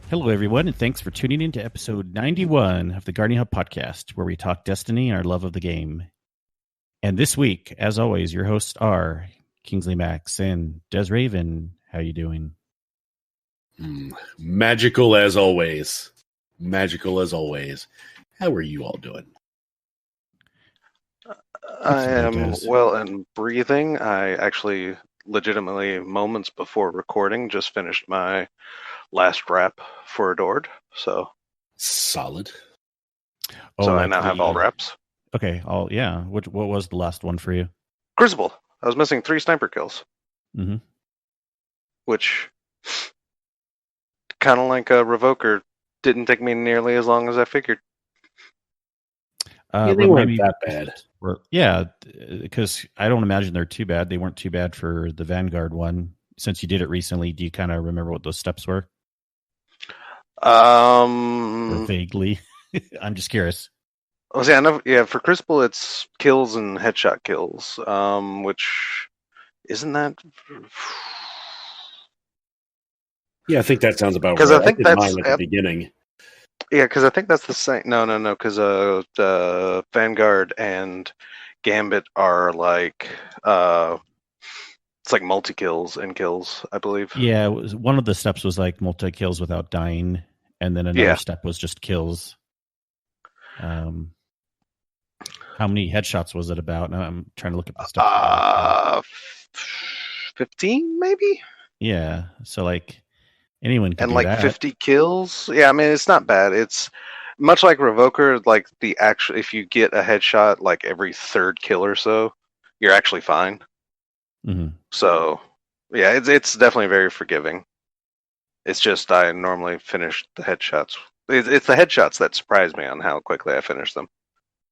Hello, everyone, and thanks for tuning in to episode 91 of the Guardian Hub podcast, where we talk Destiny and our love of the game. And this week, as always, your hosts are Kingsley Max and Des Raven. How you doing? Magical as always. Magical as always. How are you all doing? I am well and breathing. I actually legitimately moments before recording just finished my last wrap for Adored. So solid. So I now have all wraps. Okay, yeah. What was the last one for you? Crucible. I was missing 3 sniper kills. Mm-hmm. Which, kind of like a Revoker, didn't take me nearly as long as I figured. They weren't that bad. Yeah, because I don't imagine they're too bad. They weren't too bad for the Vanguard one. Since you did it recently, do you kind of remember what those steps were? Or vaguely. I'm just curious. Oh, see, I know. Yeah, for Crucible, it's kills and headshot kills. Which isn't that? Yeah, I think that sounds about right. Because I think that's mine at the beginning. Yeah, because I think that's the same. No. Because the Vanguard and Gambit are like it's like multi kills and kills, I believe. Yeah, one of the steps was like multi kills without dying, and then another step was just kills. How many headshots was it about? I'm trying to look at the stuff. 15 maybe. Yeah, so like anyone can and do like that. 50 kills. Yeah, I mean it's not bad. It's much like Revoker. Like the actual, if you get a headshot like every third kill or so, you're actually fine. Mm-hmm. So yeah, it's definitely very forgiving. It's just I normally finish the headshots. It's the headshots that surprise me on how quickly I finish them.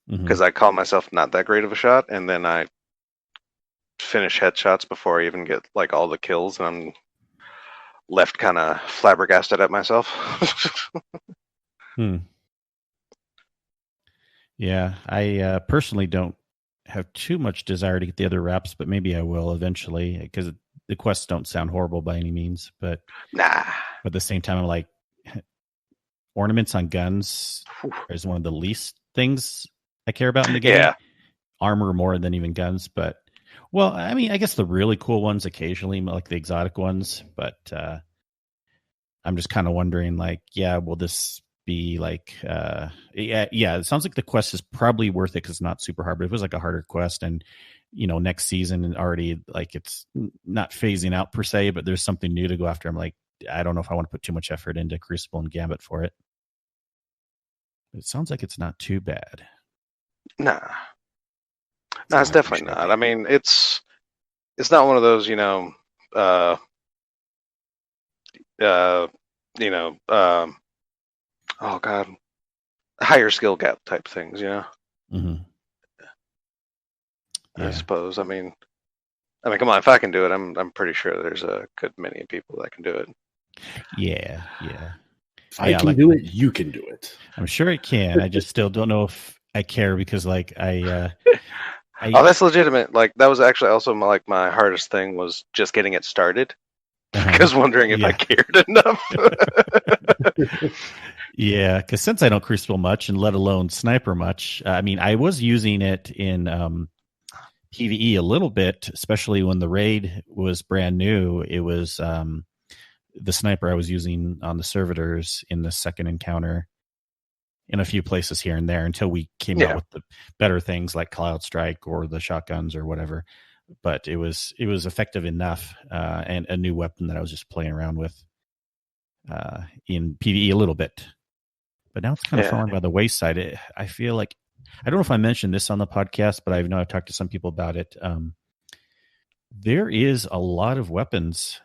Because I call myself not that great of a shot, and then I finish headshots before I even get like all the kills, and I'm left kind of flabbergasted at myself. Yeah, I personally don't have too much desire to get the other wraps, but maybe I will eventually, because the quests don't sound horrible by any means. But But at the same time, I'm like, ornaments on guns is one of the least things I care about in the game. Yeah. Armor more than even guns, but well, I mean, I guess the really cool ones occasionally, like the exotic ones, but I'm just kind of wondering, like, will this be like, it sounds like the quest is probably worth it because it's not super hard, but if it was like a harder quest and, next season and already like it's not phasing out per se, but there's something new to go after. I'm like, I don't know if I want to put too much effort into Crucible and Gambit for it. But it sounds like it's not too bad. No, it's definitely not. I mean, it's not one of those, oh god, higher skill gap type things, Mm-hmm. I suppose. I mean, come on, if I can do it, I'm pretty sure there's a good many people that can do it. Yeah. If I can do it, you can do it. I'm sure it can. I just still don't know if I care because, like, oh, that's legitimate. Like, that was actually also my hardest thing was just getting it started. Because wondering if I cared enough. Yeah, because since I don't Crucible much, and let alone Sniper much, I mean, I was using it in PvE a little bit, especially when the raid was brand new. It was the Sniper I was using on the servitors in the second encounter in a few places here and there until we came out with the better things like Cloud Strike or the shotguns or whatever. But it was effective enough, and a new weapon that I was just playing around with in PvE a little bit. But now it's kind of falling by the wayside. I feel like, I don't know if I mentioned this on the podcast, but I know I've talked to some people about it. There is a lot of weapons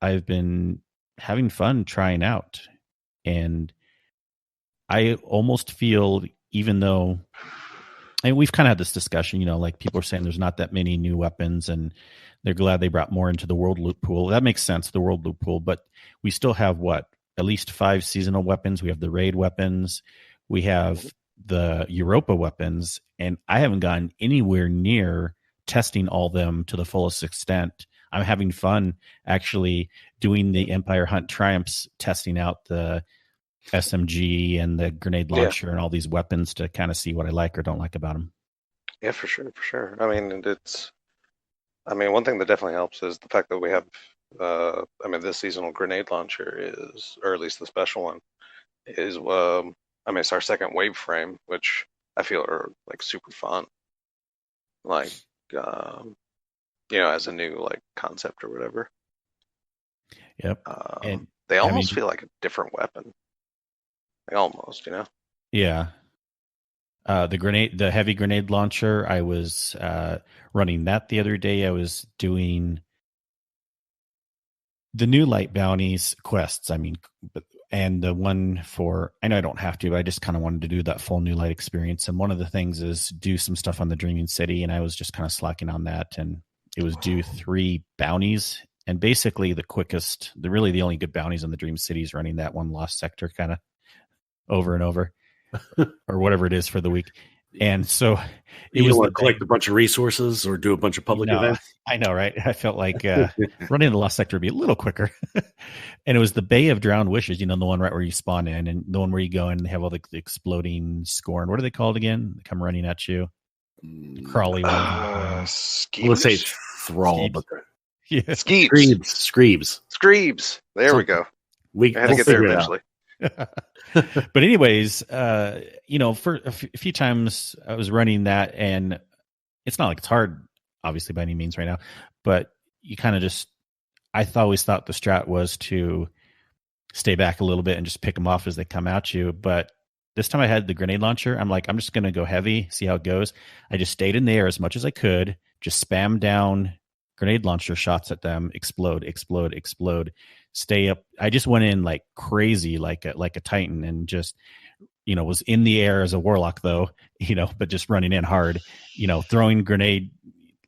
I've been having fun trying out. And I almost feel, even though, and we've kind of had this discussion, like people are saying there's not that many new weapons and they're glad they brought more into the world loot pool. That makes sense, the world loot pool, but we still have at least 5 seasonal weapons. We have the raid weapons. We have the Europa weapons, and I haven't gotten anywhere near testing all them to the fullest extent. I'm having fun actually doing the Empire Hunt Triumphs, testing out the SMG and the grenade launcher and all these weapons to kind of see what I like or don't like about them. Yeah, for sure. I mean, one thing that definitely helps is the fact that we have, this seasonal grenade launcher is, or at least the special one, is, it's our second wave frame, which I feel are like super fun. Like, as a new like concept or whatever. Yep. And they almost feel like a different weapon. Like almost, Yeah. The heavy grenade launcher, I was running that the other day. I was doing the new light bounties quests. And the one for, I know I don't have to, but I just kind of wanted to do that full new light experience. And one of the things is do some stuff on the Dreaming City. And I was just kind of slacking on that. And it was do 3 bounties. And basically really the only good bounties in the Dream City is running that one lost sector kind of over and over or whatever it is for the week. And so you don't want to collect a bunch of resources or do a bunch of public events. I know, right? I felt like running the lost sector would be a little quicker. And it was the Bay of Drowned Wishes, the one right where you spawn in, and the one where you go in and they have all the exploding scorn. What are they called again? They come running at you. Crawly ones. Let's say Thrall, but Screebs. There we go. We had to get there eventually. But anyways, for a few times I was running that, and it's not like it's hard, obviously, by any means right now, but you kind of I always thought the strat was to stay back a little bit and just pick them off as they come at you. But this time I had the grenade launcher. I'm like, I'm just going to go heavy, see how it goes. I just stayed in the air as much as I could, just spam down grenade launcher shots at them, explode, stay up. I just went in like crazy, like a Titan, and just, was in the air as a warlock though, but just running in hard, throwing grenade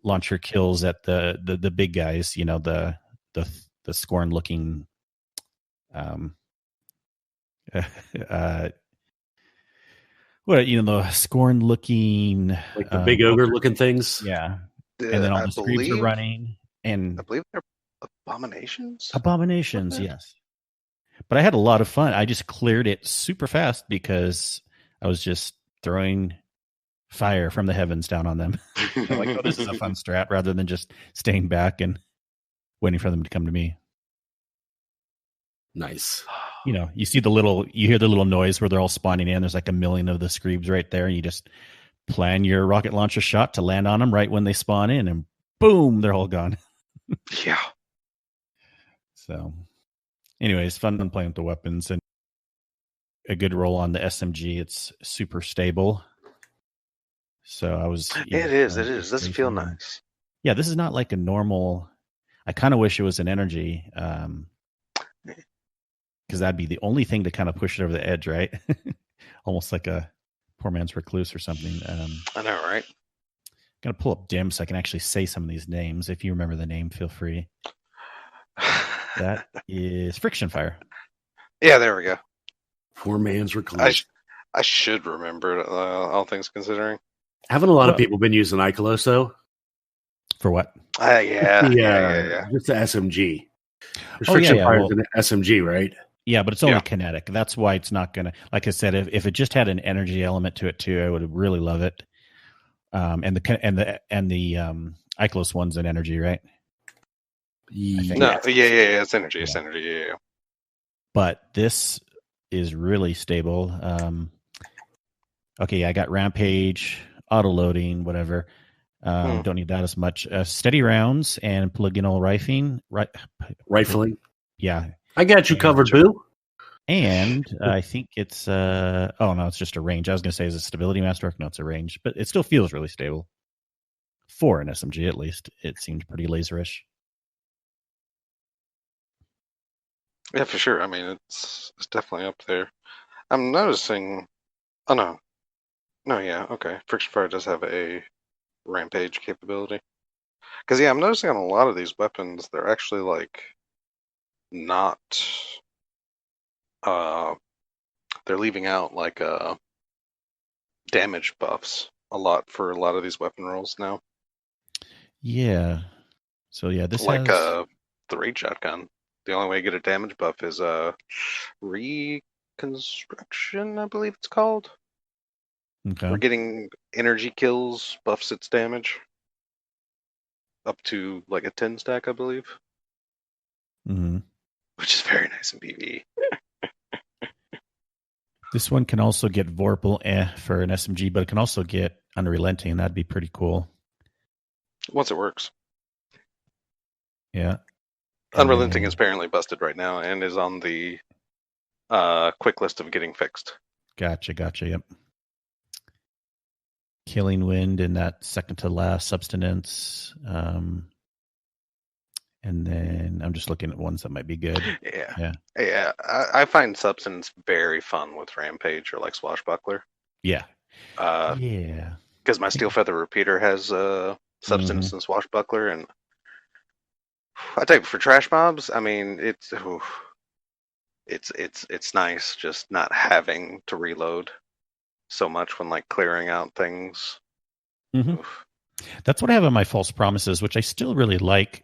launcher kills at the big guys, the scorn looking, the scorn looking, like the big ogre looking things. Yeah. And then all the screams are running, and I believe they're abominations. Yes. But I had a lot of fun. I just cleared it super fast because I was just throwing fire from the heavens down on them. I'm like, this is a fun strat, rather than just staying back and waiting for them to come to me. Nice. You hear the little noise where they're all spawning in. There's like a million of the screebs right there, and you just plan your rocket launcher shot to land on them right when they spawn in, and boom, they're all gone. Yeah. So, anyways, fun playing with the weapons, and a good roll on the SMG. It's super stable. So I was. It is. Does it feel nice? Yeah, this is not like a normal. I kind of wish it was an energy, because that'd be the only thing to kind of push it over the edge, right? Almost like a poor man's recluse or something. I know, right? I'm gonna pull up Dim so I can actually say some of these names. If you remember the name, feel free. That is Friction Fire. Yeah, there we go. Poor man's recluse. I should remember it, all things considering. Haven't a lot of people been using Icolos though? For what? Yeah. Just the SMG. Friction Fire is an SMG, right? Yeah, but it's only kinetic. That's why it's not gonna. Like I said, if it just had an energy element to it too, I would really love it. And the Icolos one's an energy, right? No, it's energy. It's energy. Yeah. But this is really stable. Okay, I got Rampage, auto loading, whatever. Don't need that as much. Steady rounds and polygonal rifling. Rifling. Yeah. I got you covered, boo. And I think it's it's just a range. I was going to say, is it stability masterwork? No, it's a range, but it still feels really stable. For an SMG, at least, it seemed pretty laserish. Yeah, for sure. I mean, it's definitely up there. I'm noticing. Oh no, yeah, okay. Friction Fire does have a rampage capability. Because I'm noticing on a lot of these weapons, they're actually like not. They're leaving out like damage buffs a lot for a lot of these weapon rolls now. Yeah. So yeah, this Like has the raid shotgun. The only way to get a damage buff is reconstruction, I believe it's called. okay. Or getting energy kills buffs its damage up to like a 10 stack, I believe, Mm-hmm. which is very nice in PvE. This one can also get Vorpal for an SMG, but it can also get Unrelenting. That'd be pretty cool. Once it works. Yeah. Unrelenting is apparently busted right now and is on the quick list of getting fixed. Gotcha. Yep. Killing Wind in that second to last substance. And then I'm just looking at ones that might be good. Yeah. I find substance very fun with Rampage or like Swashbuckler. Yeah. Because my Steel Feather Repeater has substance and Swashbuckler, and I think for trash mobs, I mean it's nice just not having to reload so much when like clearing out things. Mm-hmm. That's what I have on my False Promises, which I still really like.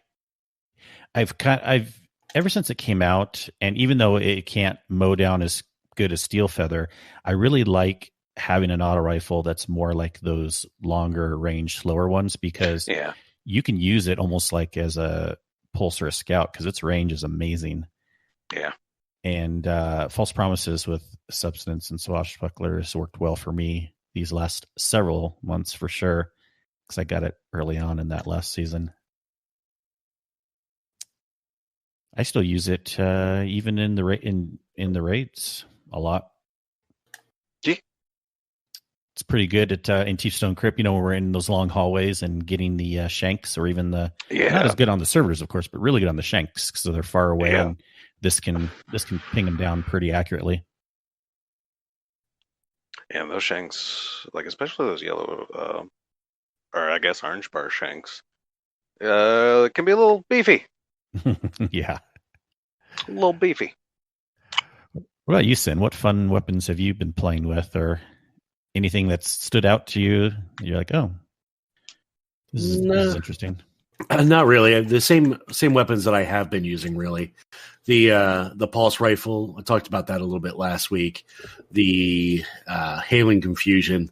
I've ever since it came out, and even though it can't mow down as good as Steel Feather, I really like having an auto rifle that's more like those longer range, slower ones, because you can use it almost like as a pulse or a scout because its range is amazing. Yeah. And False Promises with Substance and Swashbucklers worked well for me these last several months for sure, because I got it early on in that last season. I still use it even in the in the raids a lot. Gee. It's pretty good at in Teepstone Crypt. You know, when we're in those long hallways and getting the shanks, or even the not as good on the servers, of course, but really good on the shanks because they're far away, and this can ping them down pretty accurately. Yeah, those shanks, like especially those yellow, or I guess orange bar shanks, it can be a little beefy. Yeah. A little beefy. What about you, Sin? What fun weapons have you been playing with, or anything that's stood out to you? You're like, oh, this is interesting. Not really. The same weapons that I have been using, really. The pulse rifle, I talked about that a little bit last week. The hailing confusion.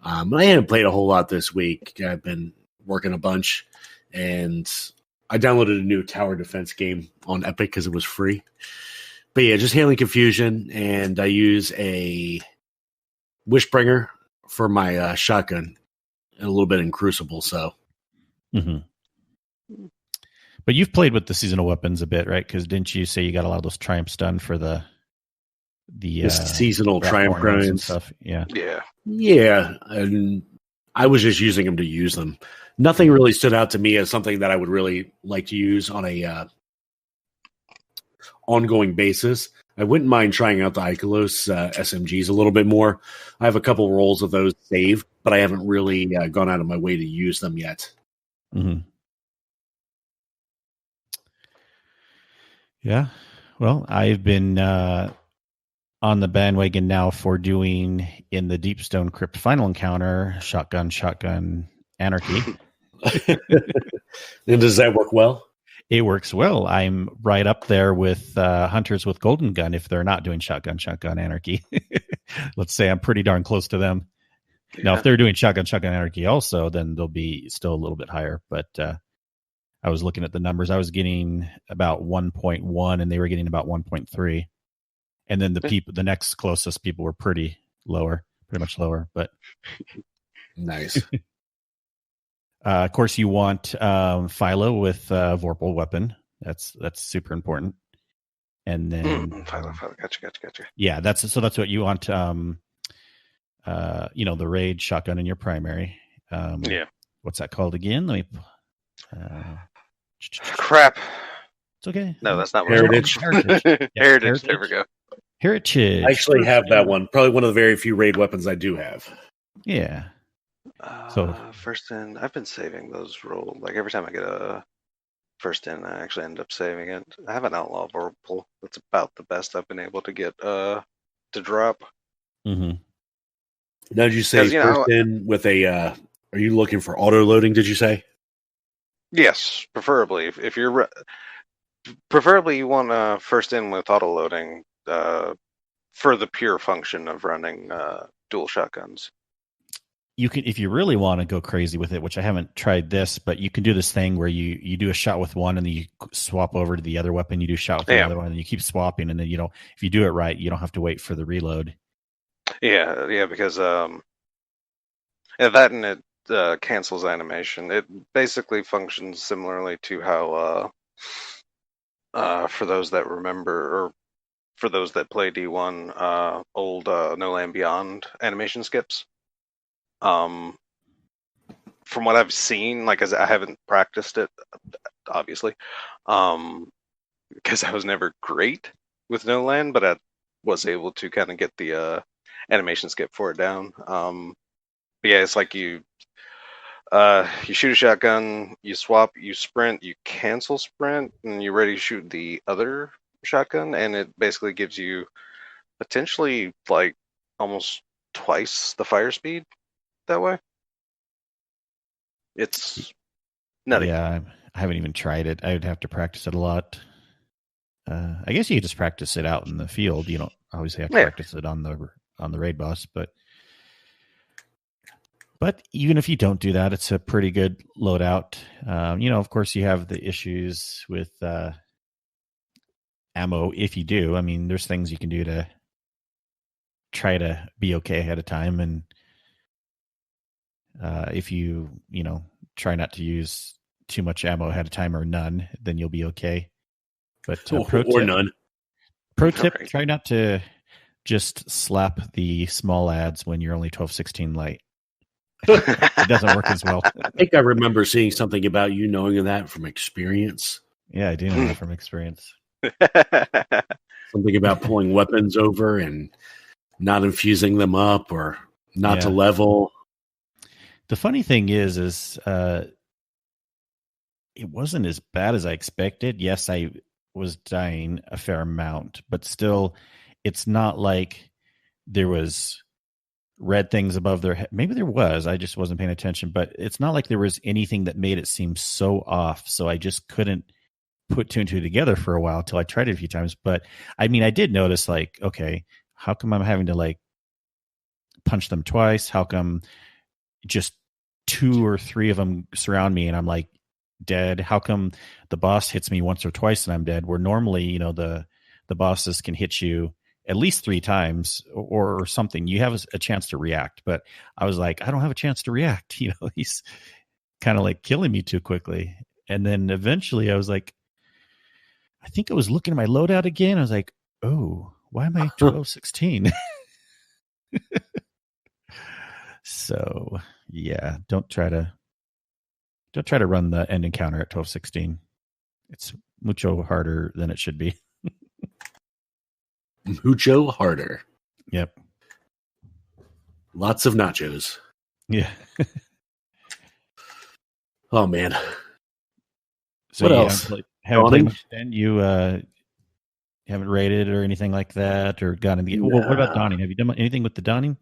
I haven't played a whole lot this week. I've been working a bunch, and I downloaded a new tower defense game on Epic because it was free. But yeah, just hailing confusion, and I use a Wishbringer for my shotgun, and a little bit in Crucible. So, but you've played with the seasonal weapons a bit, right? Because didn't you say you got a lot of those triumphs done for the seasonal triumph grinds and stuff? Yeah. And I was just using them to use them. Nothing really stood out to me as something that I would really like to use on a ongoing basis. I wouldn't mind trying out the Ikelos SMGs a little bit more. I have a couple rolls of those saved, but I haven't really gone out of my way to use them yet. Yeah. Well, I've been on the bandwagon now for doing in the Deepstone Crypt final encounter shotgun anarchy. And does that work well? It works well. I'm right up there with hunters with Golden Gun if they're not doing shotgun anarchy. Let's say I'm pretty darn close to them. Yeah. Now, if they're doing shotgun anarchy also, then they'll be still a little bit higher. But I was looking at the numbers. I was getting about 1.1, and they were getting about 1.3. And then the next closest people were pretty much lower. But nice. Of course, you want Philo with Vorpal weapon. That's super important. And then Philo. Gotcha. Yeah, that's what you want. The raid shotgun in your primary. What's that called again? Let me. Crap. It's okay. No, that's not Heritage. Heritage. There we go. Heritage. I actually have that one. Probably one of the very few raid weapons I do have. Yeah. So first in, I've been saving those rolls. Like every time I get a first in, I actually end up saving it. I have an outlaw vorpal. That's about the best I've been able to get to drop. Now, did you say first in with a? Are you looking for auto loading? Did you say? Yes, preferably. If you're preferably you want first in with auto loading for the pure function of running dual shotguns. You can, if you really want to go crazy with it, which I haven't tried this, but you can do this thing where you do a shot with one and then you swap over to the other weapon. You do a shot with the other one and you keep swapping. And then, if you do it right, you don't have to wait for the reload. Yeah, because that and it cancels animation. It basically functions similarly to how for those that remember, or for those that play D1, old No Land Beyond animation skips. From what I've seen, like, as I haven't practiced it, obviously, because I was never great with No Land, but I was able to kind of get the animation skip for it down. But yeah, it's like you shoot a shotgun, you swap, you sprint, you cancel sprint, and you're ready to shoot the other shotgun, and it basically gives you potentially like almost twice the fire speed that way. It's nutty. Yeah, I haven't even tried it. I would have to practice it a lot. I guess you could just practice it out in the field. You don't obviously have to practice it on the raid boss, but even if you don't do that, it's a pretty good loadout. Of course, you have the issues with ammo. If you do, I mean, there's things you can do to try to be okay ahead of time, and if you try not to use too much ammo ahead of time or none, then you'll be okay. But or none. Pro tip: try not to just slap the small ads when you're only 12/16 light. It doesn't work as well. I think I remember seeing something about you knowing that from experience. Yeah, I do know that from experience. Something about pulling weapons over and not infusing them up or not to level. The funny thing is it wasn't as bad as I expected. Yes, I was dying a fair amount, but still, it's not like there was red things above their head. Maybe there was. I just wasn't paying attention, but it's not like there was anything that made it seem so off. So I just couldn't put two and two together for a while until I tried it a few times. But I mean, I did notice, like, okay, how come I'm having to like punch them twice? How come just 2 or 3 of them surround me and I'm like dead? How come the boss hits me once or twice and I'm dead? Where normally, the bosses can hit you at least 3 times or something. You have a chance to react. But I was like, I don't have a chance to react. He's kind of like killing me too quickly. And then eventually I was like, I think I was looking at my loadout again. I was like, oh, why am I 12/16? So yeah, don't try to run the end encounter at 12/16. It's mucho harder than it should be. Mucho harder. Yep. Lots of nachos. Yeah. Oh man. So what else? Haven't played much then? You haven't raided or anything like that, or gotten the? Well, what about Dawning? Have you done anything with the Dawning?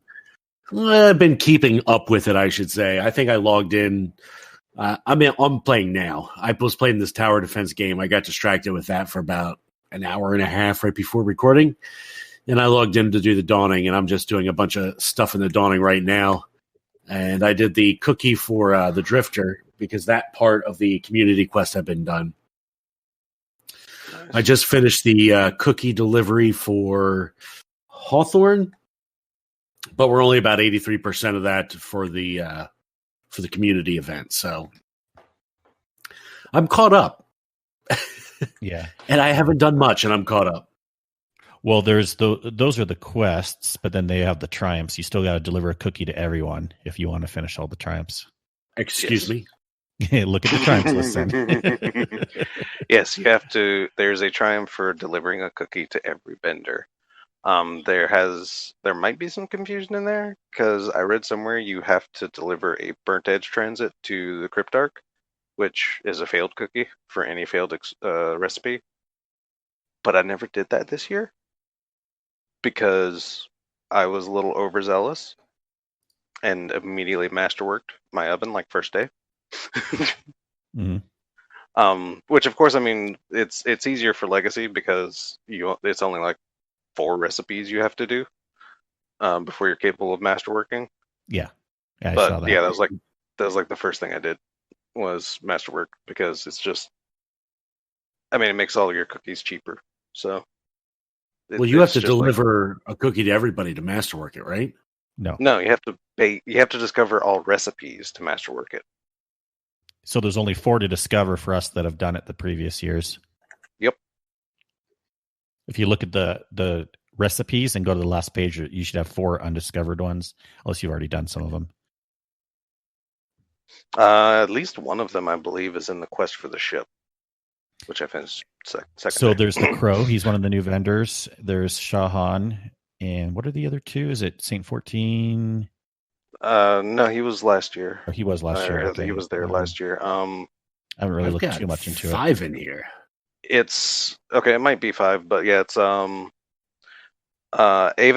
I've been keeping up with it, I should say. I think I logged in. I'm playing now. I was playing this tower defense game. I got distracted with that for about an hour and a half right before recording. And I logged in to do the Dawning, and I'm just doing a bunch of stuff in the Dawning right now. And I did the cookie for the Drifter because that part of the community quest had been done. Nice. I just finished the cookie delivery for Hawthorne, but we're only about 83% of that for the community event. So I'm caught up. Yeah. And I haven't done much, and I'm caught up. Well, those are the quests, but then they have the triumphs. You still got to deliver a cookie to everyone if you want to finish all the triumphs. Excuse me? Look at the triumphs list then. Yes, you have to. There's a triumph for delivering a cookie to every vendor. There might be some confusion in there because I read somewhere you have to deliver a burnt edge transit to the Cryptarch, which is a failed cookie for any failed recipe. But I never did that this year because I was a little overzealous and immediately masterworked my oven like first day. Mm-hmm. Which of course, I mean, it's easier for Legacy because it's only like 4 recipes you have to do before you're capable of masterworking. Yeah, I But saw that. yeah, that was like the first thing I did was masterwork because it's just, I mean, it makes all of your cookies cheaper. So Well, you have to just like, deliver a cookie to everybody to masterwork it, right? no, you have to pay. You have to discover all recipes to masterwork it. So there's only 4 to discover for us that have done it the previous years. Yep. If you look at the recipes and go to the last page, you should have 4 undiscovered ones, unless you've already done some of them. At least one of them, I believe, is in the quest for the ship, which I finished second. So day. there's the Crow. He's one of the new vendors. There's Shahan. And what are the other 2? Is it Saint 14? No, he was last year. Oh, he was last year. Okay. He was there last year. I haven't really looked too much into 5 in here. It's okay. It might be 5, but yeah, it's Ava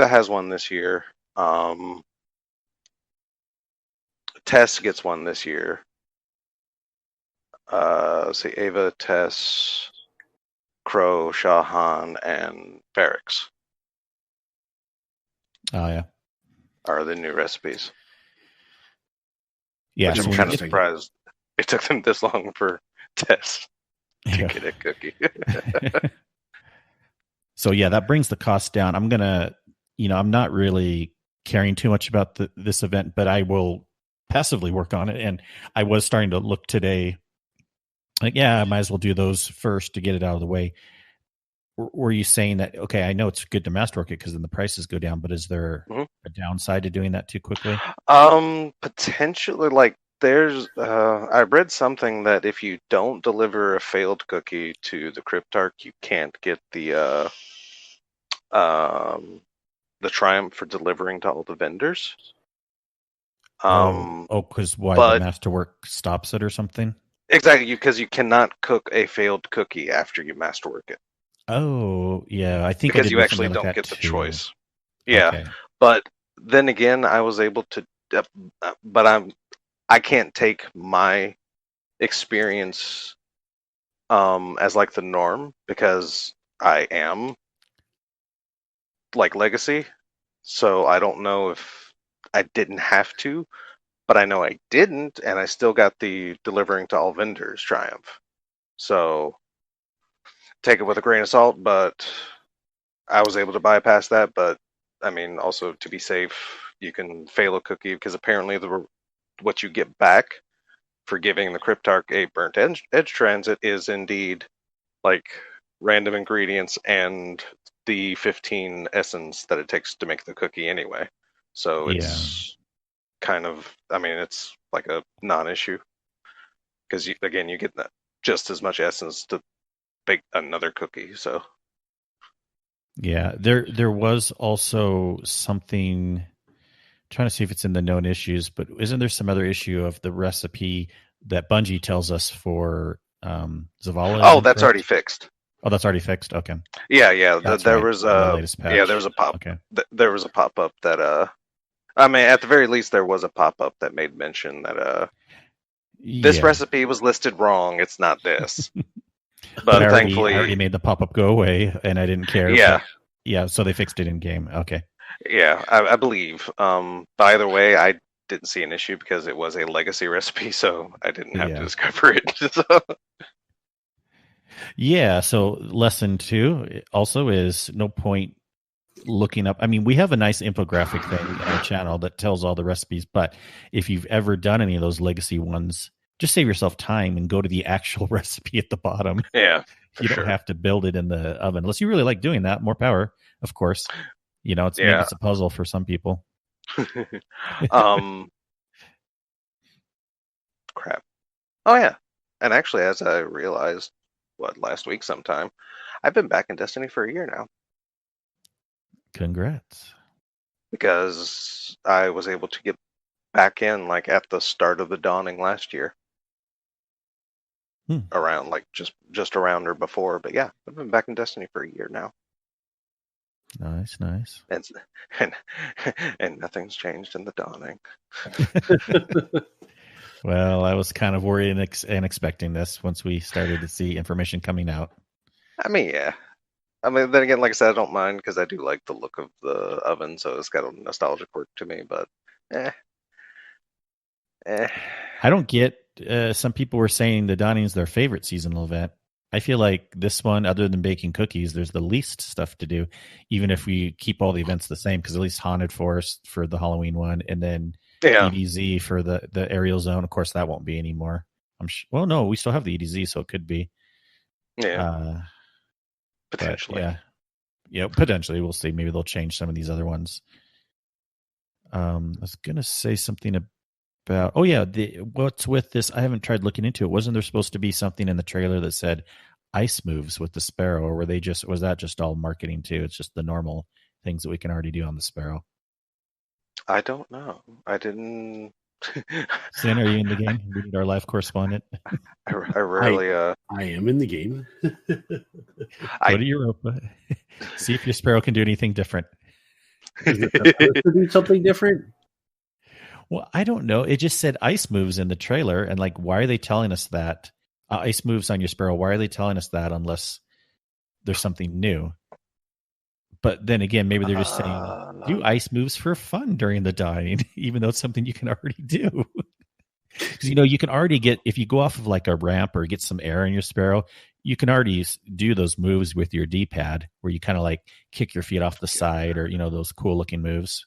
has one this year. Tess gets one this year. Let's see, Ava, Tess, Crow, Shahan, and Ferrex. Oh yeah, are the new recipes. Yeah, Which so I'm kind of surprised it took them this long for Tess to get a cookie. So yeah, that brings the cost down. I'm gonna, I'm not really caring too much about this event, but I will passively work on it. And I was starting to look today, like, yeah, I might as well do those first to get it out of the way. Were you saying that, okay, I know it's good to masterwork it because then the prices go down, but is there a downside to doing that too quickly? Potentially, like there's, I read something that if you don't deliver a failed cookie to the Cryptarch, you can't get the triumph for delivering to all the vendors. Because why the masterwork stops it or something? Exactly, because you cannot cook a failed cookie after you masterwork it. Oh, yeah, I think because you actually don't get the choice. Yeah, okay. But then again, I was able to, but I can't take my experience as like the norm because I am like legacy, so I don't know if I didn't have to, but I know I didn't, and I still got the delivering to all vendors triumph. So take it with a grain of salt, but I was able to bypass that. But I mean, also to be safe, you can fail a cookie because apparently what you get back for giving the Cryptarch a burnt edge transit is indeed like random ingredients and the 15 essence that it takes to make the cookie anyway. So it's kind of, I mean, it's like a non-issue because you get that just as much essence to bake another cookie. So yeah, there was also something, I'm trying to see if it's in the known issues, but isn't there some other issue of the recipe that Bungie tells us for Zavala? Oh, that's already fixed. Oh, that's already fixed. Okay. Yeah. There was the latest patch. Yeah, there was a pop. Okay. There was a pop up that I mean, at the very least, there was a pop up that made mention that this recipe was listed wrong. It's not this. But thankfully, I already made the pop up go away, and I didn't care. Yeah. Yeah. So they fixed it in game. Okay. Yeah, I believe. But either way, I didn't see an issue because it was a legacy recipe, so I didn't have to discover it. Yeah, so lesson 2 also is no point looking up. I mean, we have a nice infographic thing on our channel that tells all the recipes, but if you've ever done any of those legacy ones, just save yourself time and go to the actual recipe at the bottom. Yeah, you don't have to build it in the oven unless you really like doing that. More power, of course. Maybe it's a puzzle for some people. Crap. Oh yeah, and actually, as I realized, last week sometime, I've been back in Destiny for a year now. Congrats. Because I was able to get back in like at the start of the dawning last year. Around like just around or before, but yeah, I've been back in Destiny for a year now. Nice. And nothing's changed in the dawning. Well, I was kind of worried and expecting this once we started to see information coming out. I mean, yeah. I mean, then again, like I said, I don't mind because I do like the look of the oven, so it's got a nostalgic quirk to me. But, eh. I don't get. Some people were saying the dining is their favorite seasonal event. I feel like this one, other than baking cookies, there's the least stuff to do, even if we keep all the events the same. Because at least Haunted Forest for the Halloween one, and then Yeah. EDZ for the aerial zone. Of course, that won't be anymore. Well, no, we still have the EDZ, so it could be. Yeah. Potentially. Yeah, potentially. We'll see. Maybe they'll change some of these other ones. I was gonna say something about. Oh yeah, what's with this? I haven't tried looking into it. Wasn't there supposed to be something in the trailer that said ice moves with the Sparrow, or was that just all marketing too? It's just the normal things that we can already do on the Sparrow. I don't know. I didn't. Sin, are you in the game? We need our live correspondent. I rarely. I am in the game. Go to Europa. See if your Sparrow can do anything different. Is it supposed to do something different? Well, I don't know. It just said ice moves in the trailer, and like, why are they telling us that ice moves on your Sparrow? Why are they telling us that unless there's something new? But then again, maybe they're just saying do ice moves for fun during the dying, even though it's something you can already do. Because you can already get, if you go off of like a ramp or get some air in your Sparrow, you can already do those moves with your D-pad where you kind of like kick your feet off the side, or those cool looking moves.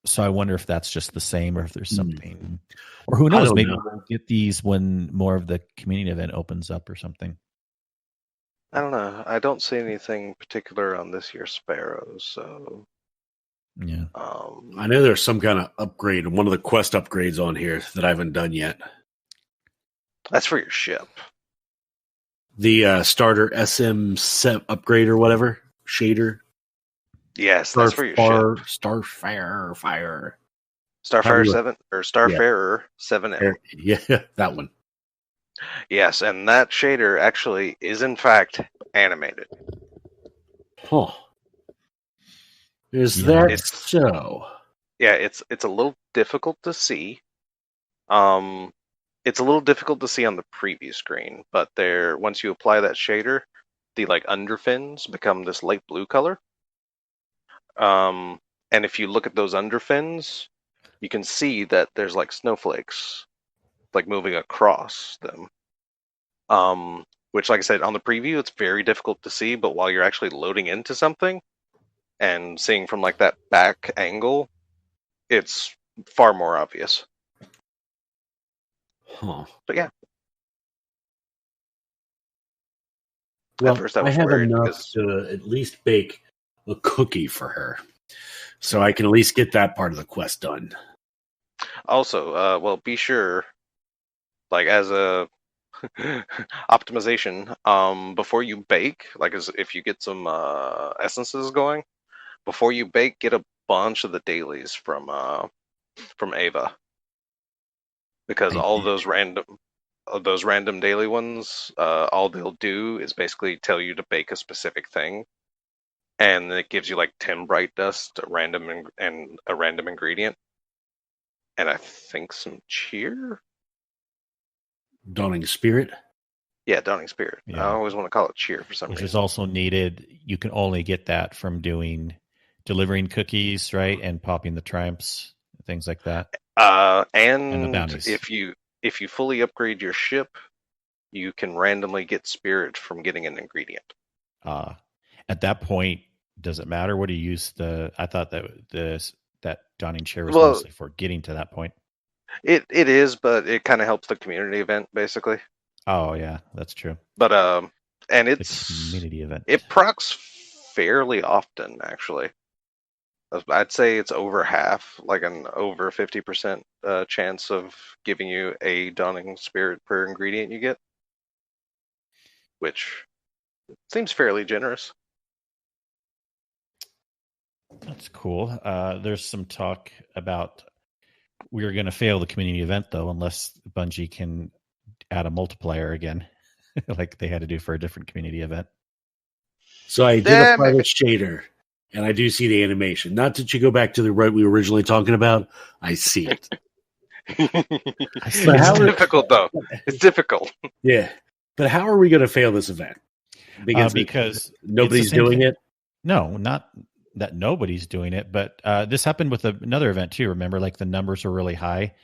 So I wonder if that's just the same, or if there's something, or who knows? Maybe we'll get these when more of the community event opens up or something. I don't know. I don't see anything particular on this year's Sparrows, so yeah. I know there's some kind of upgrade, one of the quest upgrades on here that I haven't done yet. That's for your ship. The starter SM upgrade or whatever shader. Yes, that's for your ship. Starfarer 7 or Starfarer 7M. Yeah, that one. Yes, and that shader actually is in fact animated. Huh. Is that so? Yeah, it's a little difficult to see. It's a little difficult to see on the preview screen, but once you apply that shader, the like underfins become this light blue color. And if you look at those underfins, you can see that there's like snowflakes like moving across them. Which, like I said, on the preview, it's very difficult to see, but while you're actually loading into something and seeing from like that back angle, it's far more obvious. Huh. But yeah. Well, at first I have enough to at least bake a cookie for her, so I can at least get that part of the quest done. Also, well, be sure, like as a optimization, before you bake, like if you get some essences going, before you bake, get a bunch of the dailies from Ava, because all those random daily ones, all they'll do is basically tell you to bake a specific thing. And it gives you like 10 bright dust, a random ingredient, and I think some cheer. Dawning Spirit. Yeah, Dawning Spirit. Yeah. I always want to call it cheer for some reason. Which is also needed. You can only get that from delivering cookies, right, and popping the triumphs, things like that. And the bounties. If you fully upgrade your ship, you can randomly get spirit from getting an ingredient. At that point, does it matter what you use? I thought that Dawning Chair was mostly for getting to that point. It is, but it kind of helps the community event basically. Oh yeah, that's true. But and it's a community event. It procs fairly often, actually. I'd say it's over half, like an over 50% chance of giving you a Dawning Spirit per ingredient you get, which seems fairly generous. That's cool. There's some talk about we're going to fail the community event, though, unless Bungie can add a multiplier again, like they had to do for a different community event. So I did apply the shader. And I do see the animation. Not that you go back to the route we were originally talking about. I see it. It's difficult, though. It's difficult. Yeah. But how are we going to fail this event? Because nobody's doing it? No, not that nobody's doing it, but this happened with another event too. Remember, like the numbers were really high,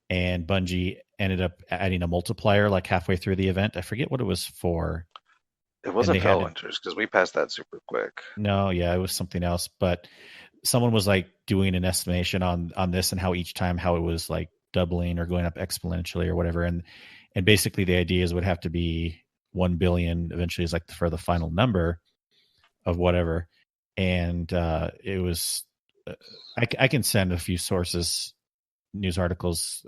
and Bungie ended up adding a multiplier like halfway through the event. I forget what it was for. It wasn't Felwinters because we passed that super quick. No, yeah, it was something else. But someone was like doing an estimation on this and how each time how it was like doubling or going up exponentially or whatever, and basically the idea is it would have to be 1 billion eventually is like for the final number of whatever. And it was I can send a few sources, news articles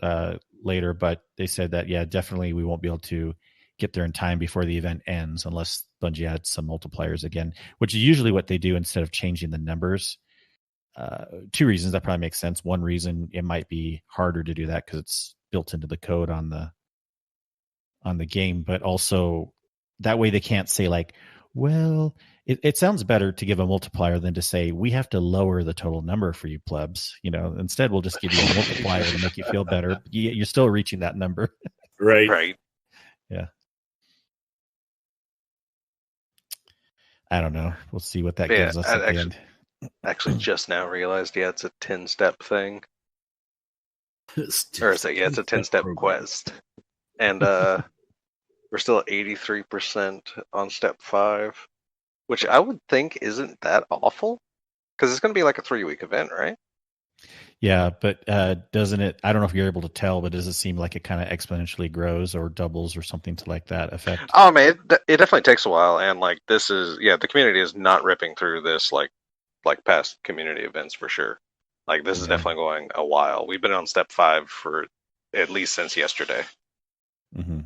later, but they said that definitely we won't be able to get there in time before the event ends unless Bungie adds some multipliers again, which is usually what they do instead of changing the numbers. Two reasons that probably makes sense. One reason, it might be harder to do that because it's built into the code on the game, but also that way they can't say like, well, it sounds better to give a multiplier than to say we have to lower the total number for you plebs. Instead we'll just give you a multiplier to make you feel better. You're still reaching that number. Right. Yeah. I don't know. We'll see what that gives us at the end. Actually, just now realized, it's a 10-step thing. It's a 10-step quest. And we're still at 83% on step 5, which I would think isn't that awful, because it's going to be like a 3-week event, right? Yeah, but doesn't it, I don't know if you're able to tell, but does it seem like it kind of exponentially grows or doubles or something to like that effect? Oh, man, it definitely takes a while, and like this is, the community is not ripping through this like past community events for sure. Like this is definitely going a while. We've been on step 5 for at least since yesterday. Mm-hmm.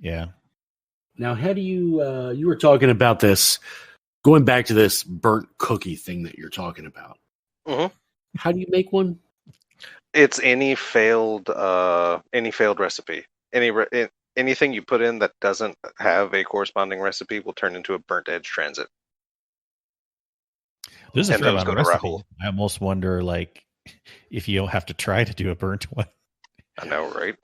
Yeah. Now, how do you you were talking about this, going back to this burnt cookie thing that you're talking about. Mm-hmm. How do you make one? It's any failed recipe. Anything you put in that doesn't have a corresponding recipe will turn into a burnt edge transit. There's a fair amount of recipe. I almost wonder, like, if you don't have to try to do a burnt one. I know, right?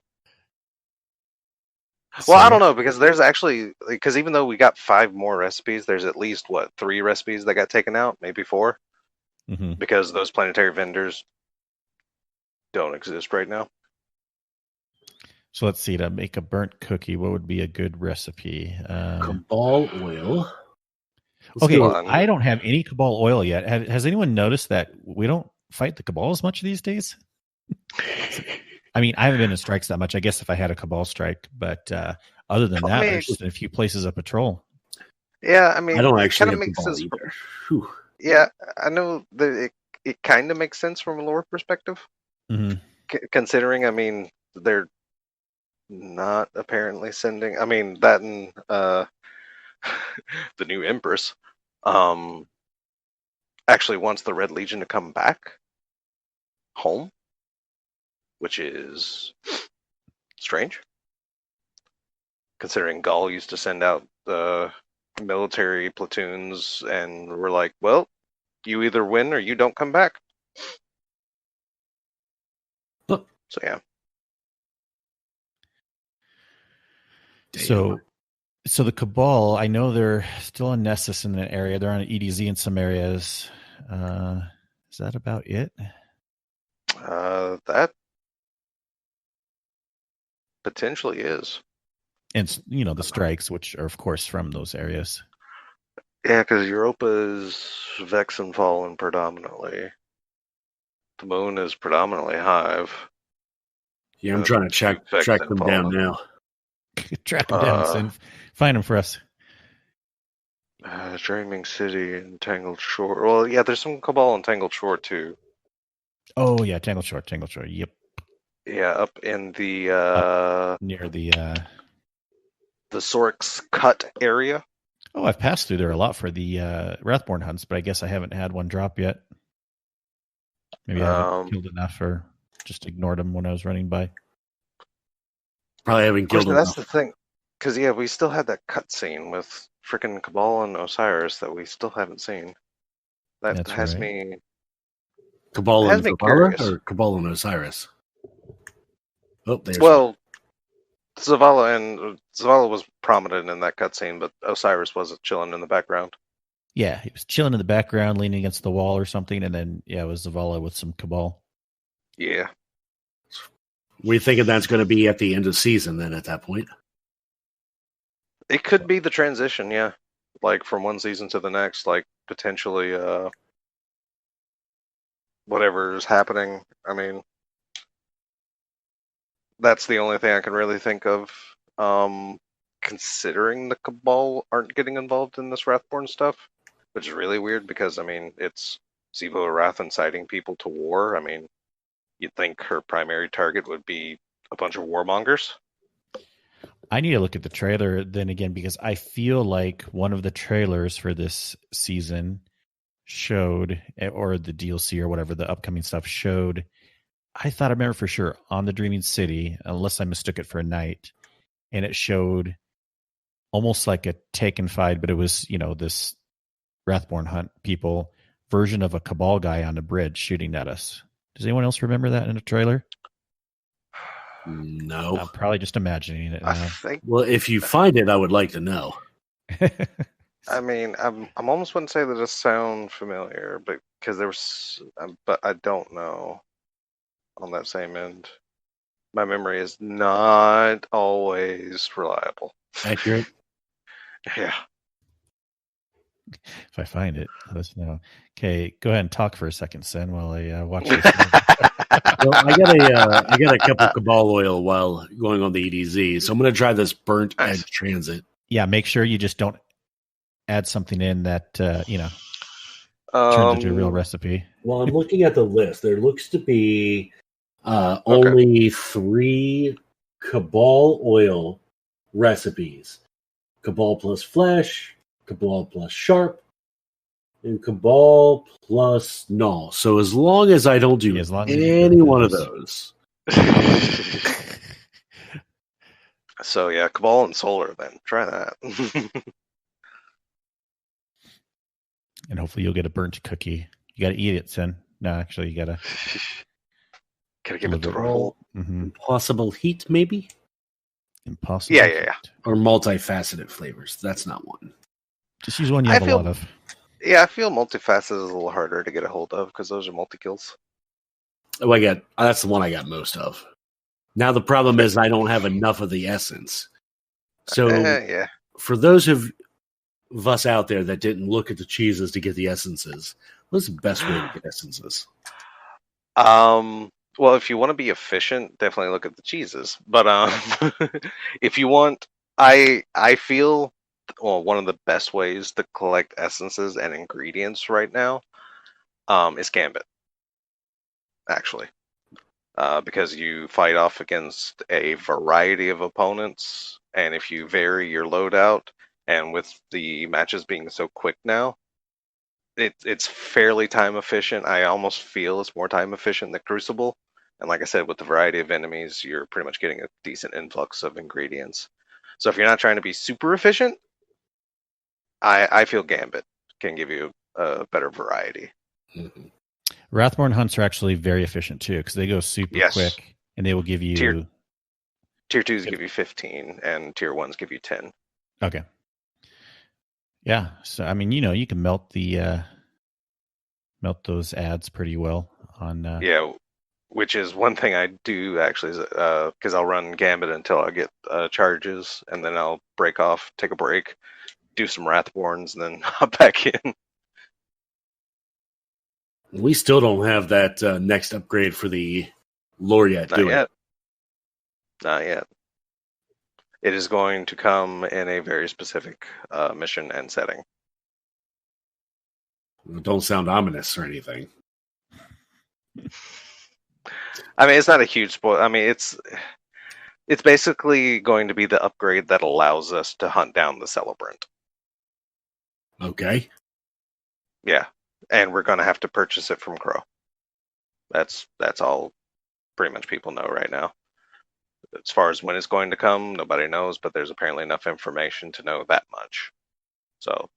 Well, I don't know, because there's actually, because even though we got 5 more recipes, there's at least 3 recipes that got taken out, maybe 4, because those planetary vendors don't exist right now. So let's see, to make a burnt cookie, what would be a good recipe? Cabal oil. Okay, I don't have any Cabal oil yet. Has anyone noticed that we don't fight the Cabal as much these days? I mean, I haven't been in strikes that much. I guess if I had a Cabal strike, but other than that, there's just a few places of patrol. Yeah, I mean, I don't actually have makes Cabal sense. either. Yeah, I know that it kind of makes sense from a lore perspective. Considering, I mean, they're not apparently sending. I mean, that and the new Empress actually wants the Red Legion to come back home, which is strange, considering Gaul used to send out military platoons, and we're like, well, you either win or you don't come back. So yeah. So the Cabal, I know they're still on Nessus in that area. They're on EDZ in some areas. Is that about it? That potentially is. And, the strikes, which are, of course, from those areas. Yeah, because Europa is Vex and Fallen predominantly. The Moon is predominantly Hive. Yeah, I'm trying to track them down now. Track them down, and find them for us. Dreaming City and Tangled Shore. Well, yeah, there's some Cabal in Tangled Shore too. Oh yeah, Tangled Shore. Yep. Yeah, up in the near the Sorix Cut area. Oh, I've passed through there a lot for the Wrathborn hunts, but I guess I haven't had one drop yet. Maybe I haven't killed enough, or just ignored them when I was running by. Probably haven't killed them. That's the thing, because we still had that cutscene with freaking Cabal and Osiris that we still haven't seen. That That's has right. me Cabal and has me Zavala, curious. or Cabal and Osiris? Oh, there's one. Well, Zavala was prominent in that cutscene, but Osiris was chilling in the background. Yeah, he was chilling in the background, leaning against the wall or something, and then it was Zavala with some Cabal. Yeah. We're thinking that's going to be at the end of season then at that point. It could be the transition, yeah. Like from one season to the next, like potentially whatever is happening. I mean, that's the only thing I can really think of. Considering the Cabal aren't getting involved in this Wrathborn stuff, which is really weird because, I mean, it's Sivo Wrath inciting people to war. I mean, you'd think her primary target would be a bunch of warmongers. I need to look at the trailer then again because I feel like one of the trailers for this season showed, or the DLC or whatever, the upcoming stuff showed. I thought I remember for sure on the Dreaming City, unless I mistook it for a night, and it showed almost like a Taken fight, but it was, this Wrathborn hunt people version of a Cabal guy on the bridge shooting at us. Does anyone else remember that in a trailer? No. I'm probably just imagining it now. I think. Well, if you find it, I would like to know. I mean, I'm almost wouldn't say that it sound familiar, but because there was, but I don't know. On that same end, my memory is not always reliable. Accurate. Yeah. If I find it, let us know. Okay, go ahead and talk for a second, Sen, while I watch this. Well, I got a couple Cabal oil while going on the EDZ, so I'm going to try this burnt Nice. egg transit. Yeah, make sure you just don't add something in that turns into a real recipe. Well, I'm looking at the list. There looks to be only 3 Cabal oil recipes: Cabal plus flesh, Cabal plus sharp, and Cabal plus null. So as long as I don't do any one of those. So yeah, Cabal and Solar then. Try that. And hopefully you'll get a burnt cookie. You got to eat it, Sen. No, actually, you got to. Gotta give it the roll. Impossible heat, maybe? Impossible. Yeah. Or multifaceted flavors. That's not one. Just use one you have a lot of. Yeah, I feel multifaceted is a little harder to get a hold of because those are multi-kills. Oh, that's the one I got most of. Now the problem is I don't have enough of the essence. So yeah. For those of us out there that didn't look at the cheeses to get the essences, what's the best way to get essences? Well, if you want to be efficient, definitely look at the cheeses. But if you want, I feel one of the best ways to collect essences and ingredients right now is Gambit. Actually, because you fight off against a variety of opponents, and if you vary your loadout, and with the matches being so quick now, it's fairly time efficient. I almost feel it's more time efficient than Crucible. And like I said, with the variety of enemies, you're pretty much getting a decent influx of ingredients. So if you're not trying to be super efficient, I feel Gambit can give you a better variety. Mm-hmm. Wrathborn hunts are actually very efficient too because they go super quick and they will give you tier 2s give you 15 and tier 1s give you 10. Okay. Yeah, so I mean, you can melt those ads pretty well on. Yeah, which is one thing I do actually, because I'll run Gambit until I get charges, and then I'll break off, take a break, do some Wrathborns, and then hop back in. We still don't have that next upgrade for the lore yet, do we? Not yet. It is going to come in a very specific mission and setting. Don't sound ominous or anything. I mean, it's not a huge spoil. I mean, it's basically going to be the upgrade that allows us to hunt down the Celebrant. Okay. Yeah, and we're going to have to purchase it from Crow. That's all pretty much people know right now. As far as when it's going to come, nobody knows, but there's apparently enough information to know that much. So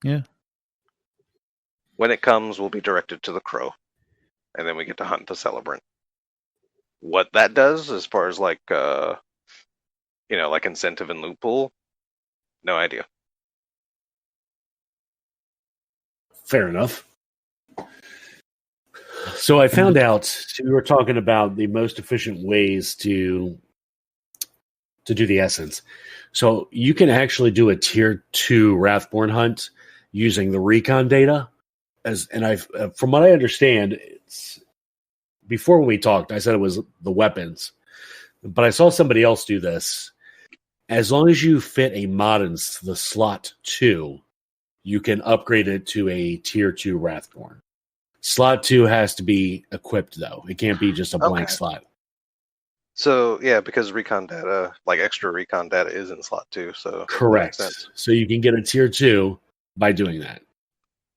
Yeah. when it comes, we'll be directed to the crow, and then we get to hunt the celebrant. What that does, as far as like like incentive and loophole, no idea. Fair enough. So I found out we were talking about the most efficient ways to do the essence. So you can actually do a tier 2 Wrathborn hunt using the recon data. From what I understand, it's before when we talked, I said it was the weapons, but I saw somebody else do this. As long as you fit a mod in the slot 2, you can upgrade it to a tier 2 Wrathborn. Slot 2 has to be equipped, though. It can't be just a blank slot. So, yeah, because recon data, like extra recon data, is in slot 2. So Correct. So you can get a tier 2 by doing that.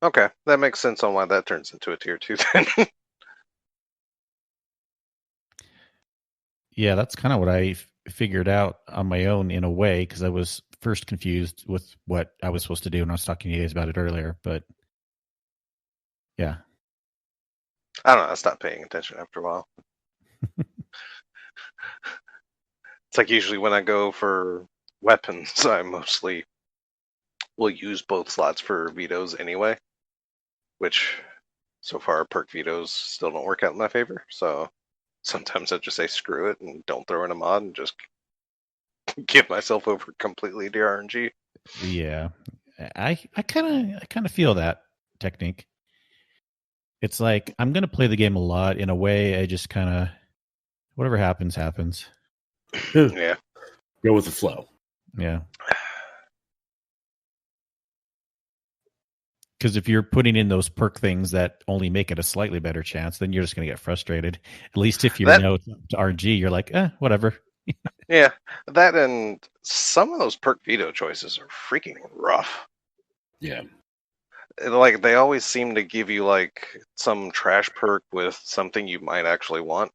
Okay, that makes sense on why that turns into a tier 2 then. Yeah, that's kind of what I figured out on my own in a way, because I was first confused with what I was supposed to do when I was talking to you guys about it earlier. But yeah. I don't know. I stopped paying attention after a while. It's like usually when I go for weapons, I mostly will use both slots for vetoes anyway, which so far perk vetoes still don't work out in my favor. So sometimes I just say screw it and don't throw in a mod and just give myself over completely to RNG. Yeah, I kind of feel that technique. It's like I'm gonna play the game a lot. In a way, I just kind of whatever happens, happens. Yeah, go with the flow. Yeah, because if you're putting in those perk things that only make it a slightly better chance, then you're just gonna get frustrated. At least if you know to RNG, you're like, whatever. Yeah, that and some of those perk veto choices are freaking rough. Yeah. Like they always seem to give you like some trash perk with something you might actually want.